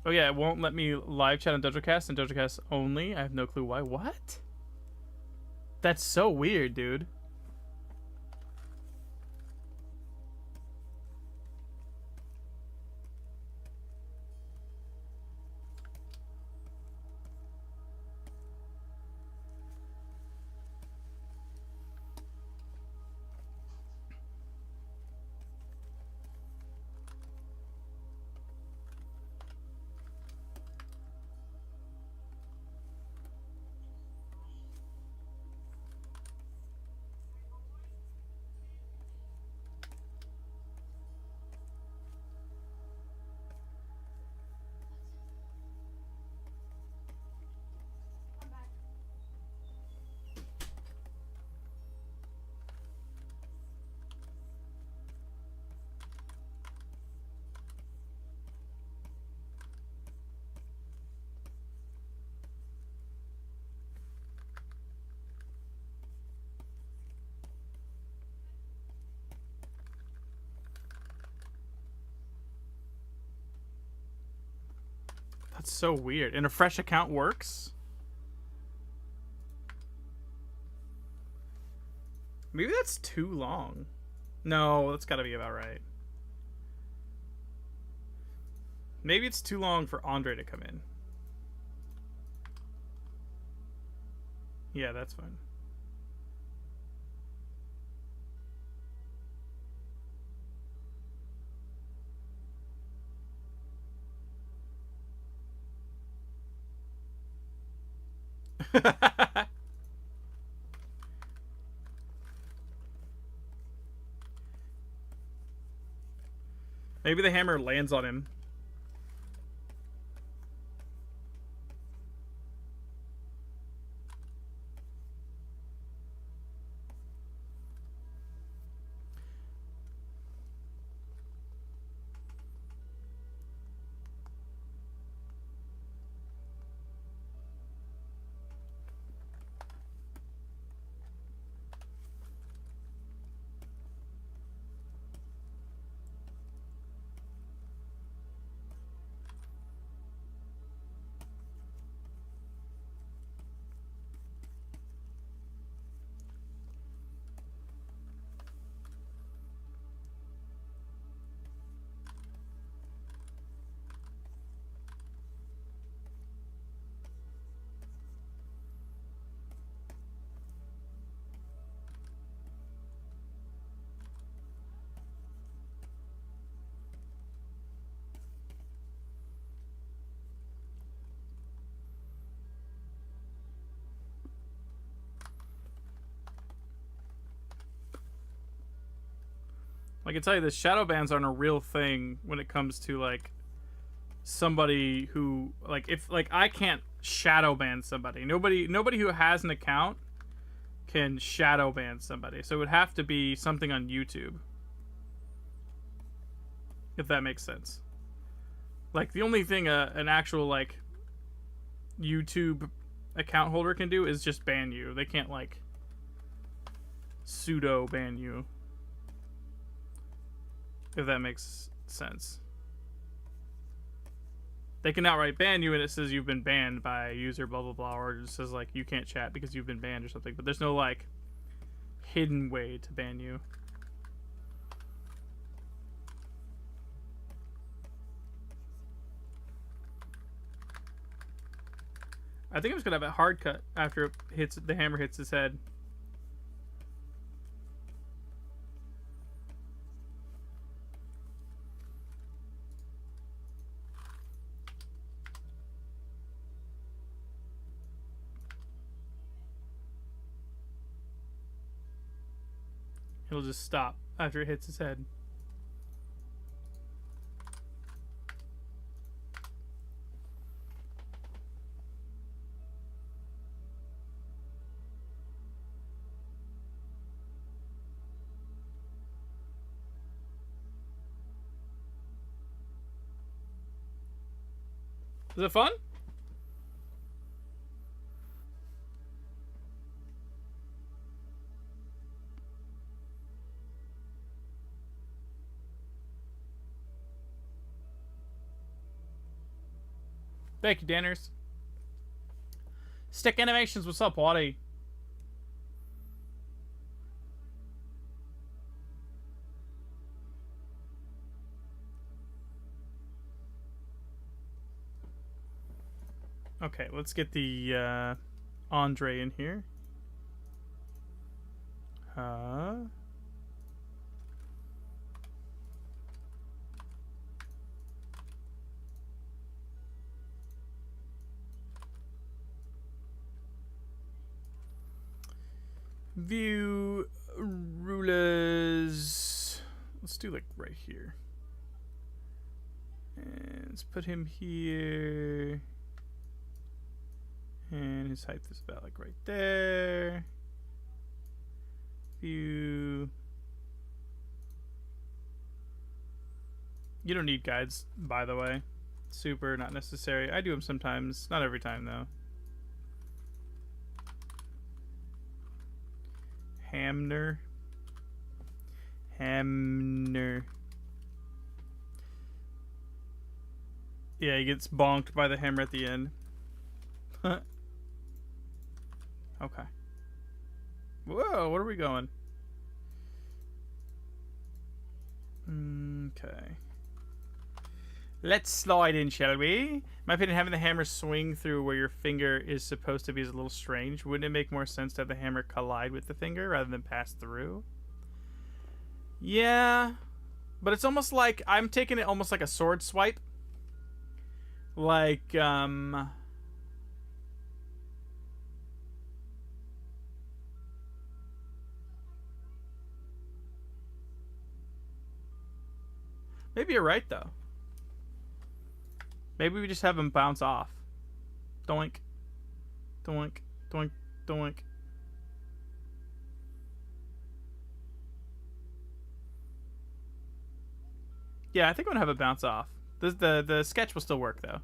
A: Oh yeah, it won't let me live chat on DojoCast and DojoCast only. I have no clue why. What? That's so weird, dude. That's so weird. And a fresh account works? Maybe that's too long. No, that's gotta be about right. Maybe it's too long for Andre to come in. Yeah, that's fine. Maybe the hammer lands on him. I can tell you this, shadow bans aren't a real thing when it comes to like somebody who like if like I can't shadow ban somebody. Nobody who has an account can shadow ban somebody. So it would have to be something on YouTube. If that makes sense. Like the only thing an actual like YouTube account holder can do is just ban you. They can't like pseudo ban you. If that makes sense. They can outright ban you and it says you've been banned by user blah blah blah, or it just says like you can't chat because you've been banned or something, but there's no like hidden way to ban you. I think I'm just gonna have a hard cut after the hammer hits his head. He'll just stop after it hits his head. Is it fun? Thank you, Danners. Stick Animations, what's up, Waddy? Okay, let's get the Andre in here. View rulers. Let's do like right here. And let's put him here. And his height is about like right there. View. You don't need guides, by the way. Super not necessary. I do them sometimes, not every time though. Hamner. Yeah, he gets bonked by the hammer at the end. Okay. Whoa, where are we going? Okay. Let's slide in, shall we? In my opinion, having the hammer swing through where your finger is supposed to be is a little strange. Wouldn't it make more sense to have the hammer collide with the finger rather than pass through? Yeah. But it's almost like I'm taking it almost like a sword swipe. Like, Maybe you're right, though. Maybe we just have him bounce off. Doink. Doink. Doink. Doink. Yeah, I think I'm going to have it bounce off. The sketch will still work, though.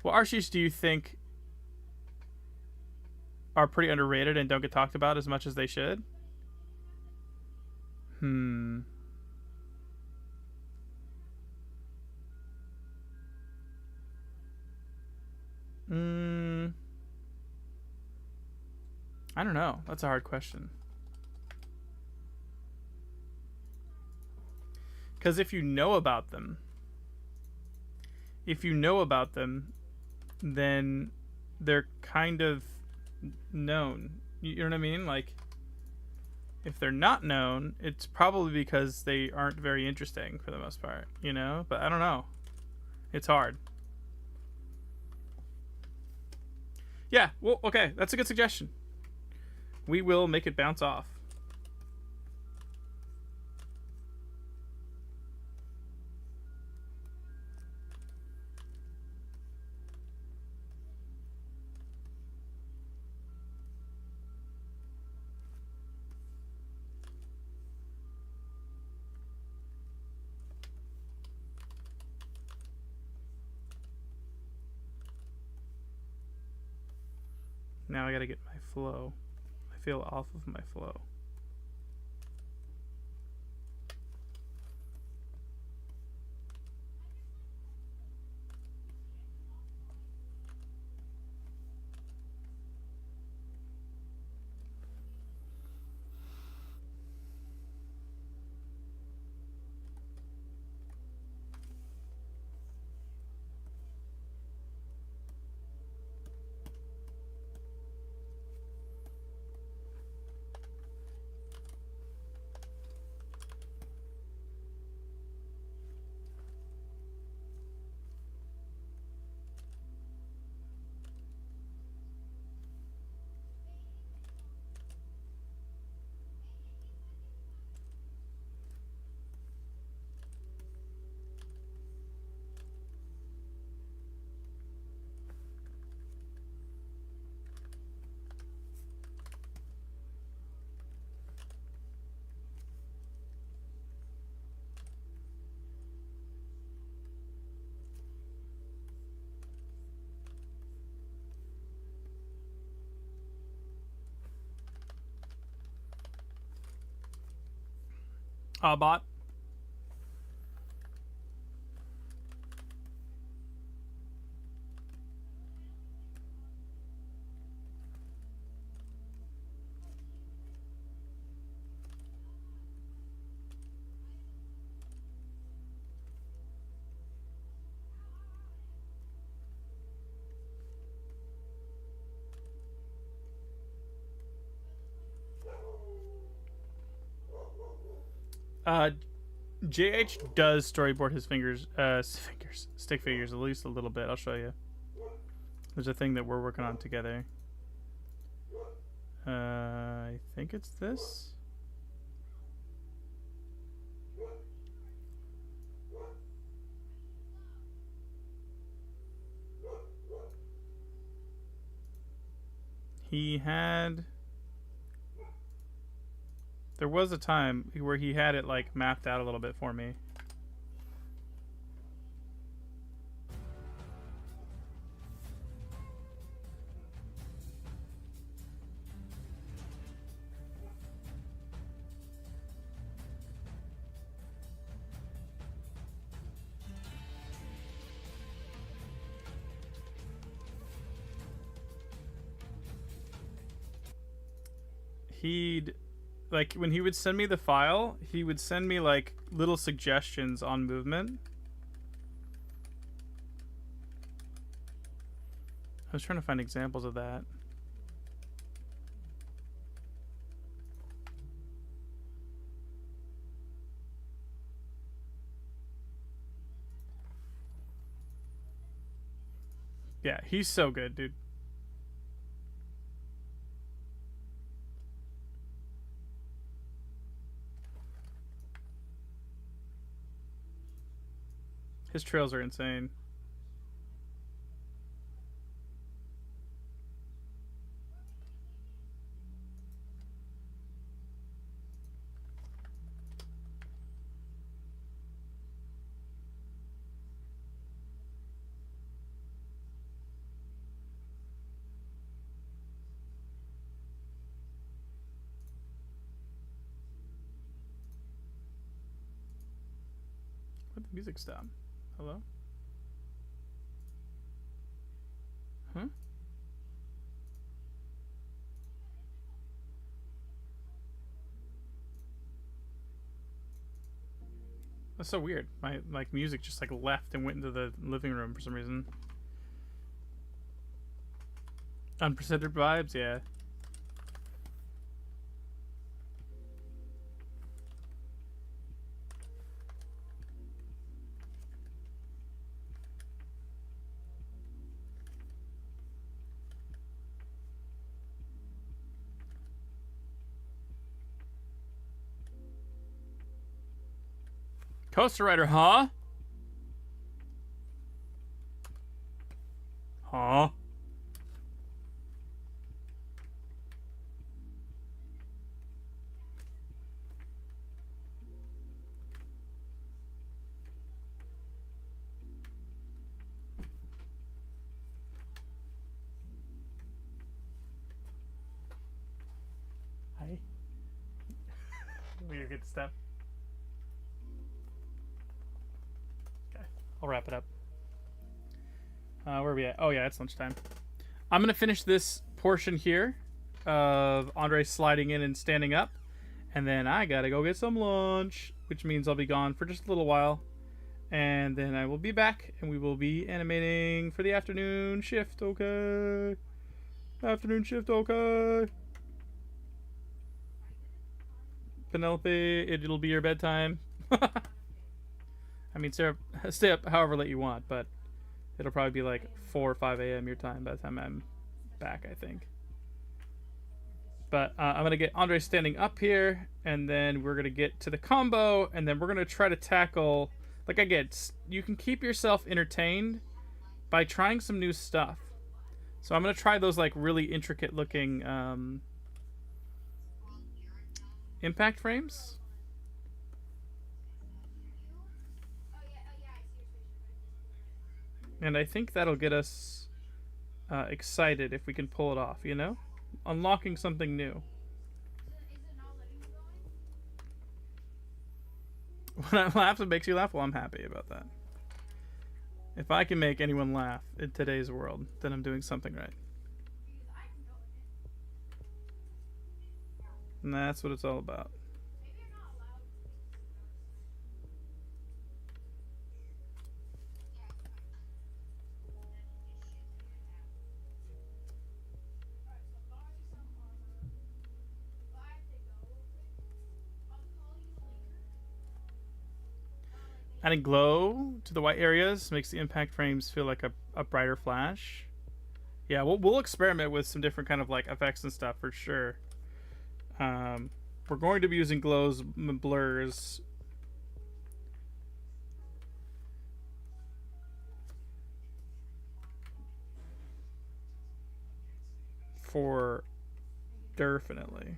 A: What Arshish do you think are pretty underrated and don't get talked about as much as they should? I don't know. That's a hard question. Because if you know about them, then they're kind of known. You know what I mean? Like, if they're not known, it's probably because they aren't very interesting for the most part, you know? But I don't know. It's hard. Yeah, well, okay. That's a good suggestion. We will make it bounce off. Now I gotta get my flow. I feel off of my flow. Bot. JH does storyboard his stick figures at least a little bit. I'll show you. There's a thing that we're working on together. I think it's this. There was a time where he had it like mapped out a little bit for me. Like, when he would send me the file, he would send me like little suggestions on movement. I was trying to find examples of that. Yeah, he's so good, dude. His trails are insane. Where'd the music stop? Hello? Huh? That's so weird. My like music just like left and went into the living room for some reason. Unprecedented vibes, yeah. Coaster Rider, huh? Huh? Hi. Weird, good step. Okay, I'll wrap it up. Where are we at? Oh yeah, it's lunchtime. I'm gonna finish this portion here of Andre sliding in and standing up, and then I gotta go get some lunch, which means I'll be gone for just a little while, and then I will be back, and we will be animating for the afternoon shift. Okay. Afternoon shift. Okay. Penelope, it'll be your bedtime. I mean, Sarah, stay up however late you want, but it'll probably be like 4 or 5 a.m. your time by the time I'm back, I think. But I'm going to get Andre standing up here, and then we're going to get to the combo, and then we're going to try to tackle... Like, again, you can keep yourself entertained by trying some new stuff. So I'm going to try those, like, really intricate-looking impact frames. And I think that'll get us excited if we can pull it off, you know? Unlocking something new. When I laugh, it makes you laugh. Well, I'm happy about that. If I can make anyone laugh in today's world, then I'm doing something right. And that's what it's all about. Adding glow to the white areas makes the impact frames feel like a brighter flash. Yeah, we'll experiment with some different kind of like effects and stuff for sure. We're going to be using glows and blurs. For definitely.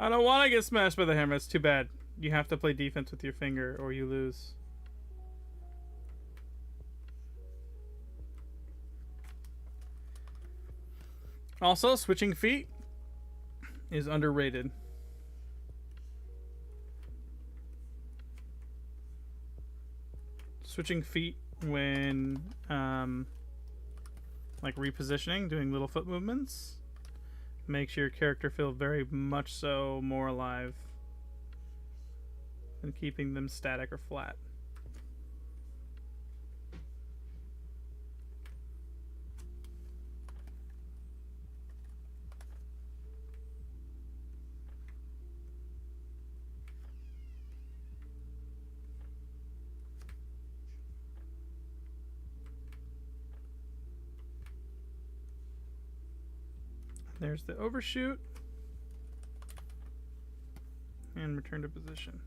A: I don't want to get smashed by the hammer. It's too bad. You have to play defense with your finger or you lose. Also, switching feet is underrated. Switching feet when like repositioning, doing little foot movements, makes your character feel very much so more alive than keeping them static or flat. There's the overshoot. And return to position.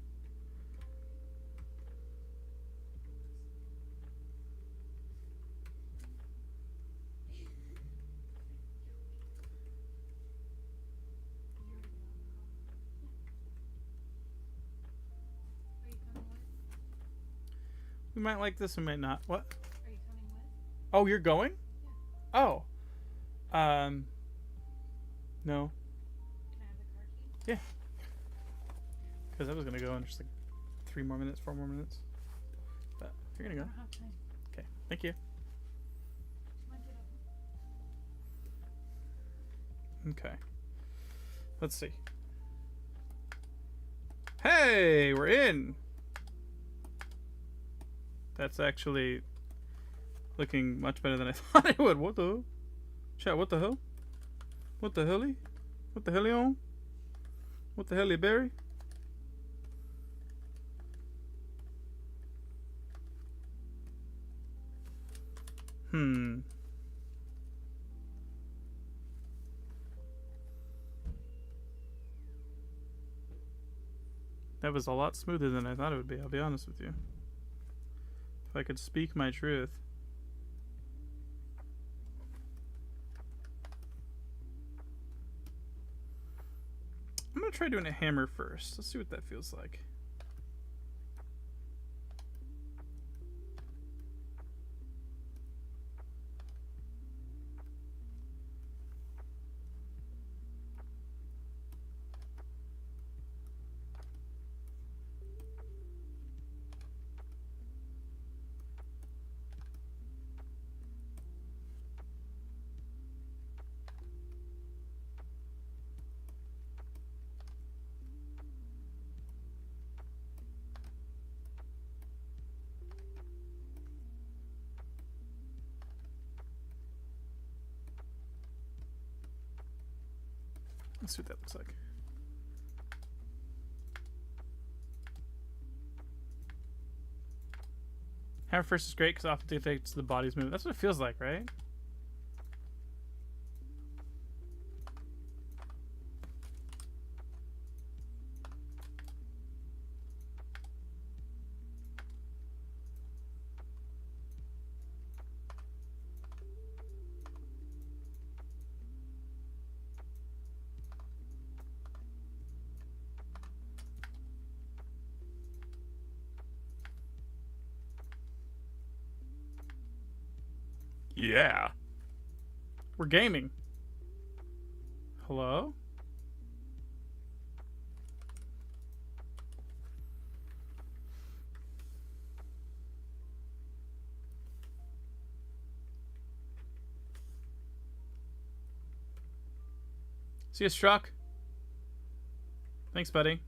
A: We might like this, we might not. What?
C: Are you coming with?
A: Oh, you're going?
C: Yeah.
A: Oh. No.
C: Can I have the car key?
A: Yeah. Because I was going to go in just like 3 more minutes, 4 more minutes. But you're going to
C: I
A: go.
C: don't have time.
A: Okay. Thank you.
C: She might get up.
A: Okay. Let's see. Hey, we're in. That's actually looking much better than I thought it would. What the hell? Chat, what the hell? What the helly? What the helly on? What the helly berry? That was a lot smoother than I thought it would be, I'll be honest with you. If I could speak my truth. I'm gonna try doing a hammer first. Let's see what that feels like. Let's see what that looks like. Hammer first is great because often dictates the body's movement. That's what it feels like, right? Yeah. We're gaming. Hello? See you, Struck. Thanks, buddy.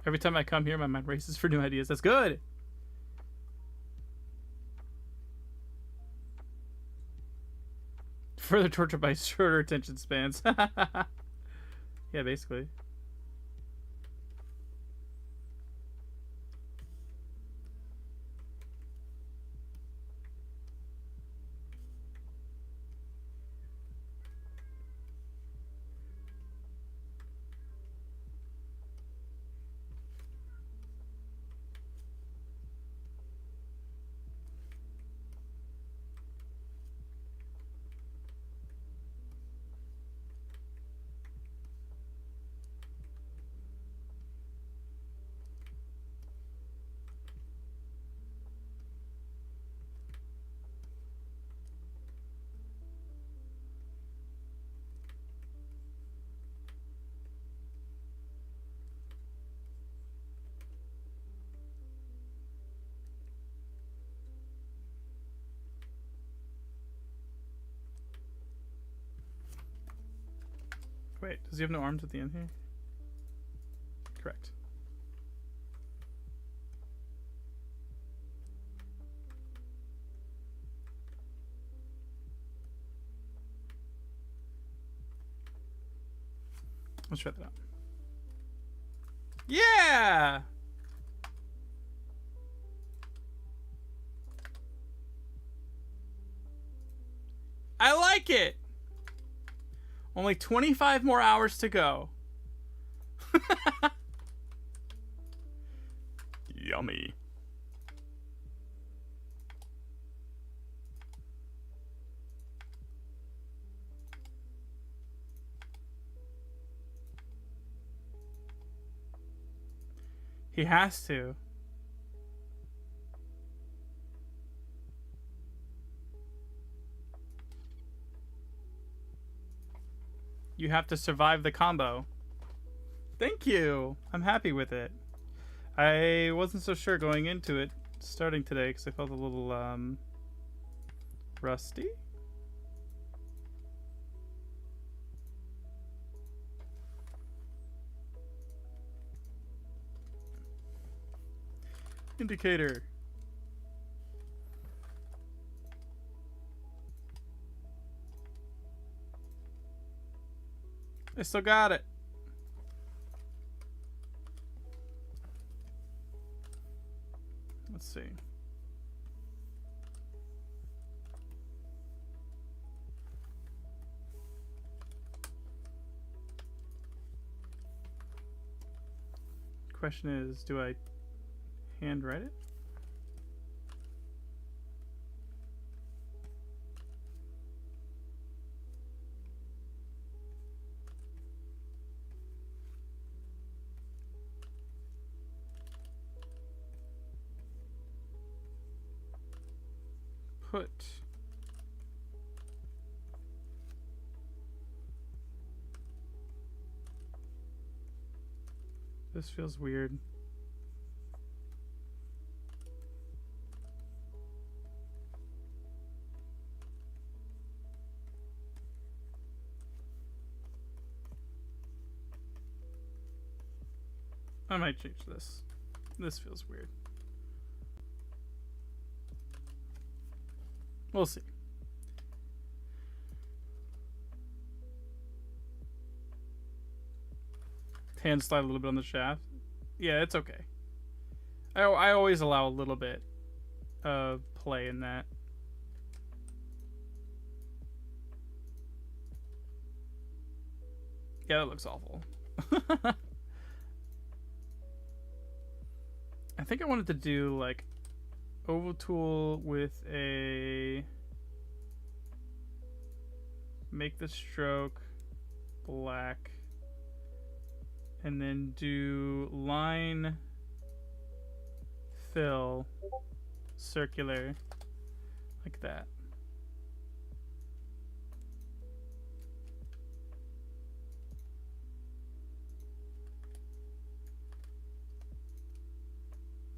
A: Every time I come here, my mind races for new ideas. That's good. Further tortured by shorter attention spans. Yeah, basically. Wait, does he have no arms at the end here? Correct. Let's try that out. Yeah! I like it! Only 25 more hours to go. Yummy. He has to. You have to survive the combo. Thank you. I'm happy with it. I wasn't so sure going into it starting today because I felt a little rusty. Indicator. I still got it. Let's see. Question is, do I handwrite it? Put this feels weird. I might change this. This feels weird. We'll see. Hand slide a little bit on the shaft. Yeah, it's okay. I always allow a little bit of play in that. Yeah, that looks awful. I think I wanted to do like oval tool with a make the stroke black and then do line fill circular like that.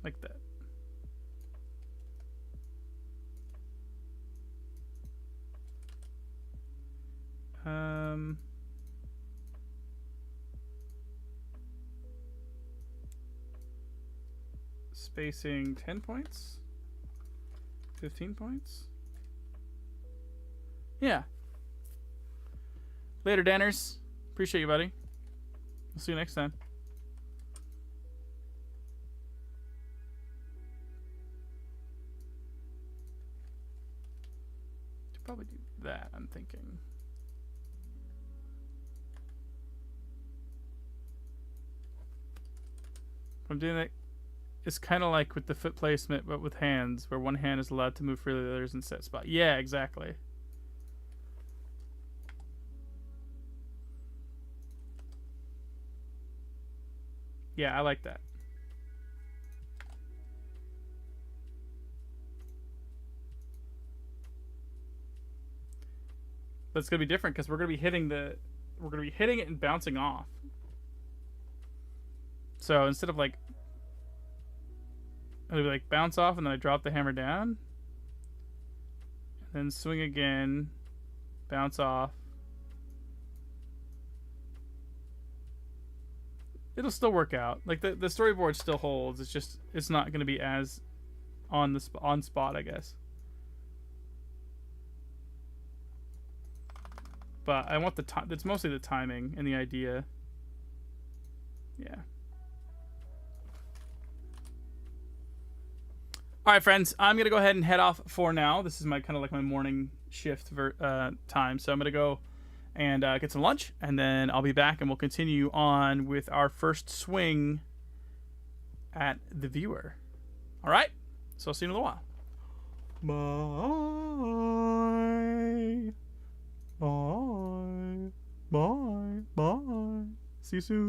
A: Like that. Spacing 10 points? 15 points? Yeah. Later, Danners. Appreciate you, buddy. I'll see you next time. Should probably do that, I'm thinking. I'm doing that. It's kind of like with the foot placement, but with hands, where one hand is allowed to move freely, the other is in set spot. Yeah, exactly. Yeah, I like that. But it's gonna be different because we're gonna be hitting it and bouncing off. So instead of like, it'll be like bounce off and then I drop the hammer down, and then swing again, bounce off, It'll still work out. Like the storyboard still holds. It's just it's not going to be as on the on spot, I guess. But I want the time. It's mostly the timing and the idea. Yeah. All right, friends. I'm gonna go ahead and head off for now. This is my kind of like my morning shift time, so I'm gonna go and get some lunch, and then I'll be back, and we'll continue on with our first swing at the viewer. All right. So I'll see you in a little while. Bye. Bye. Bye. Bye. See you soon.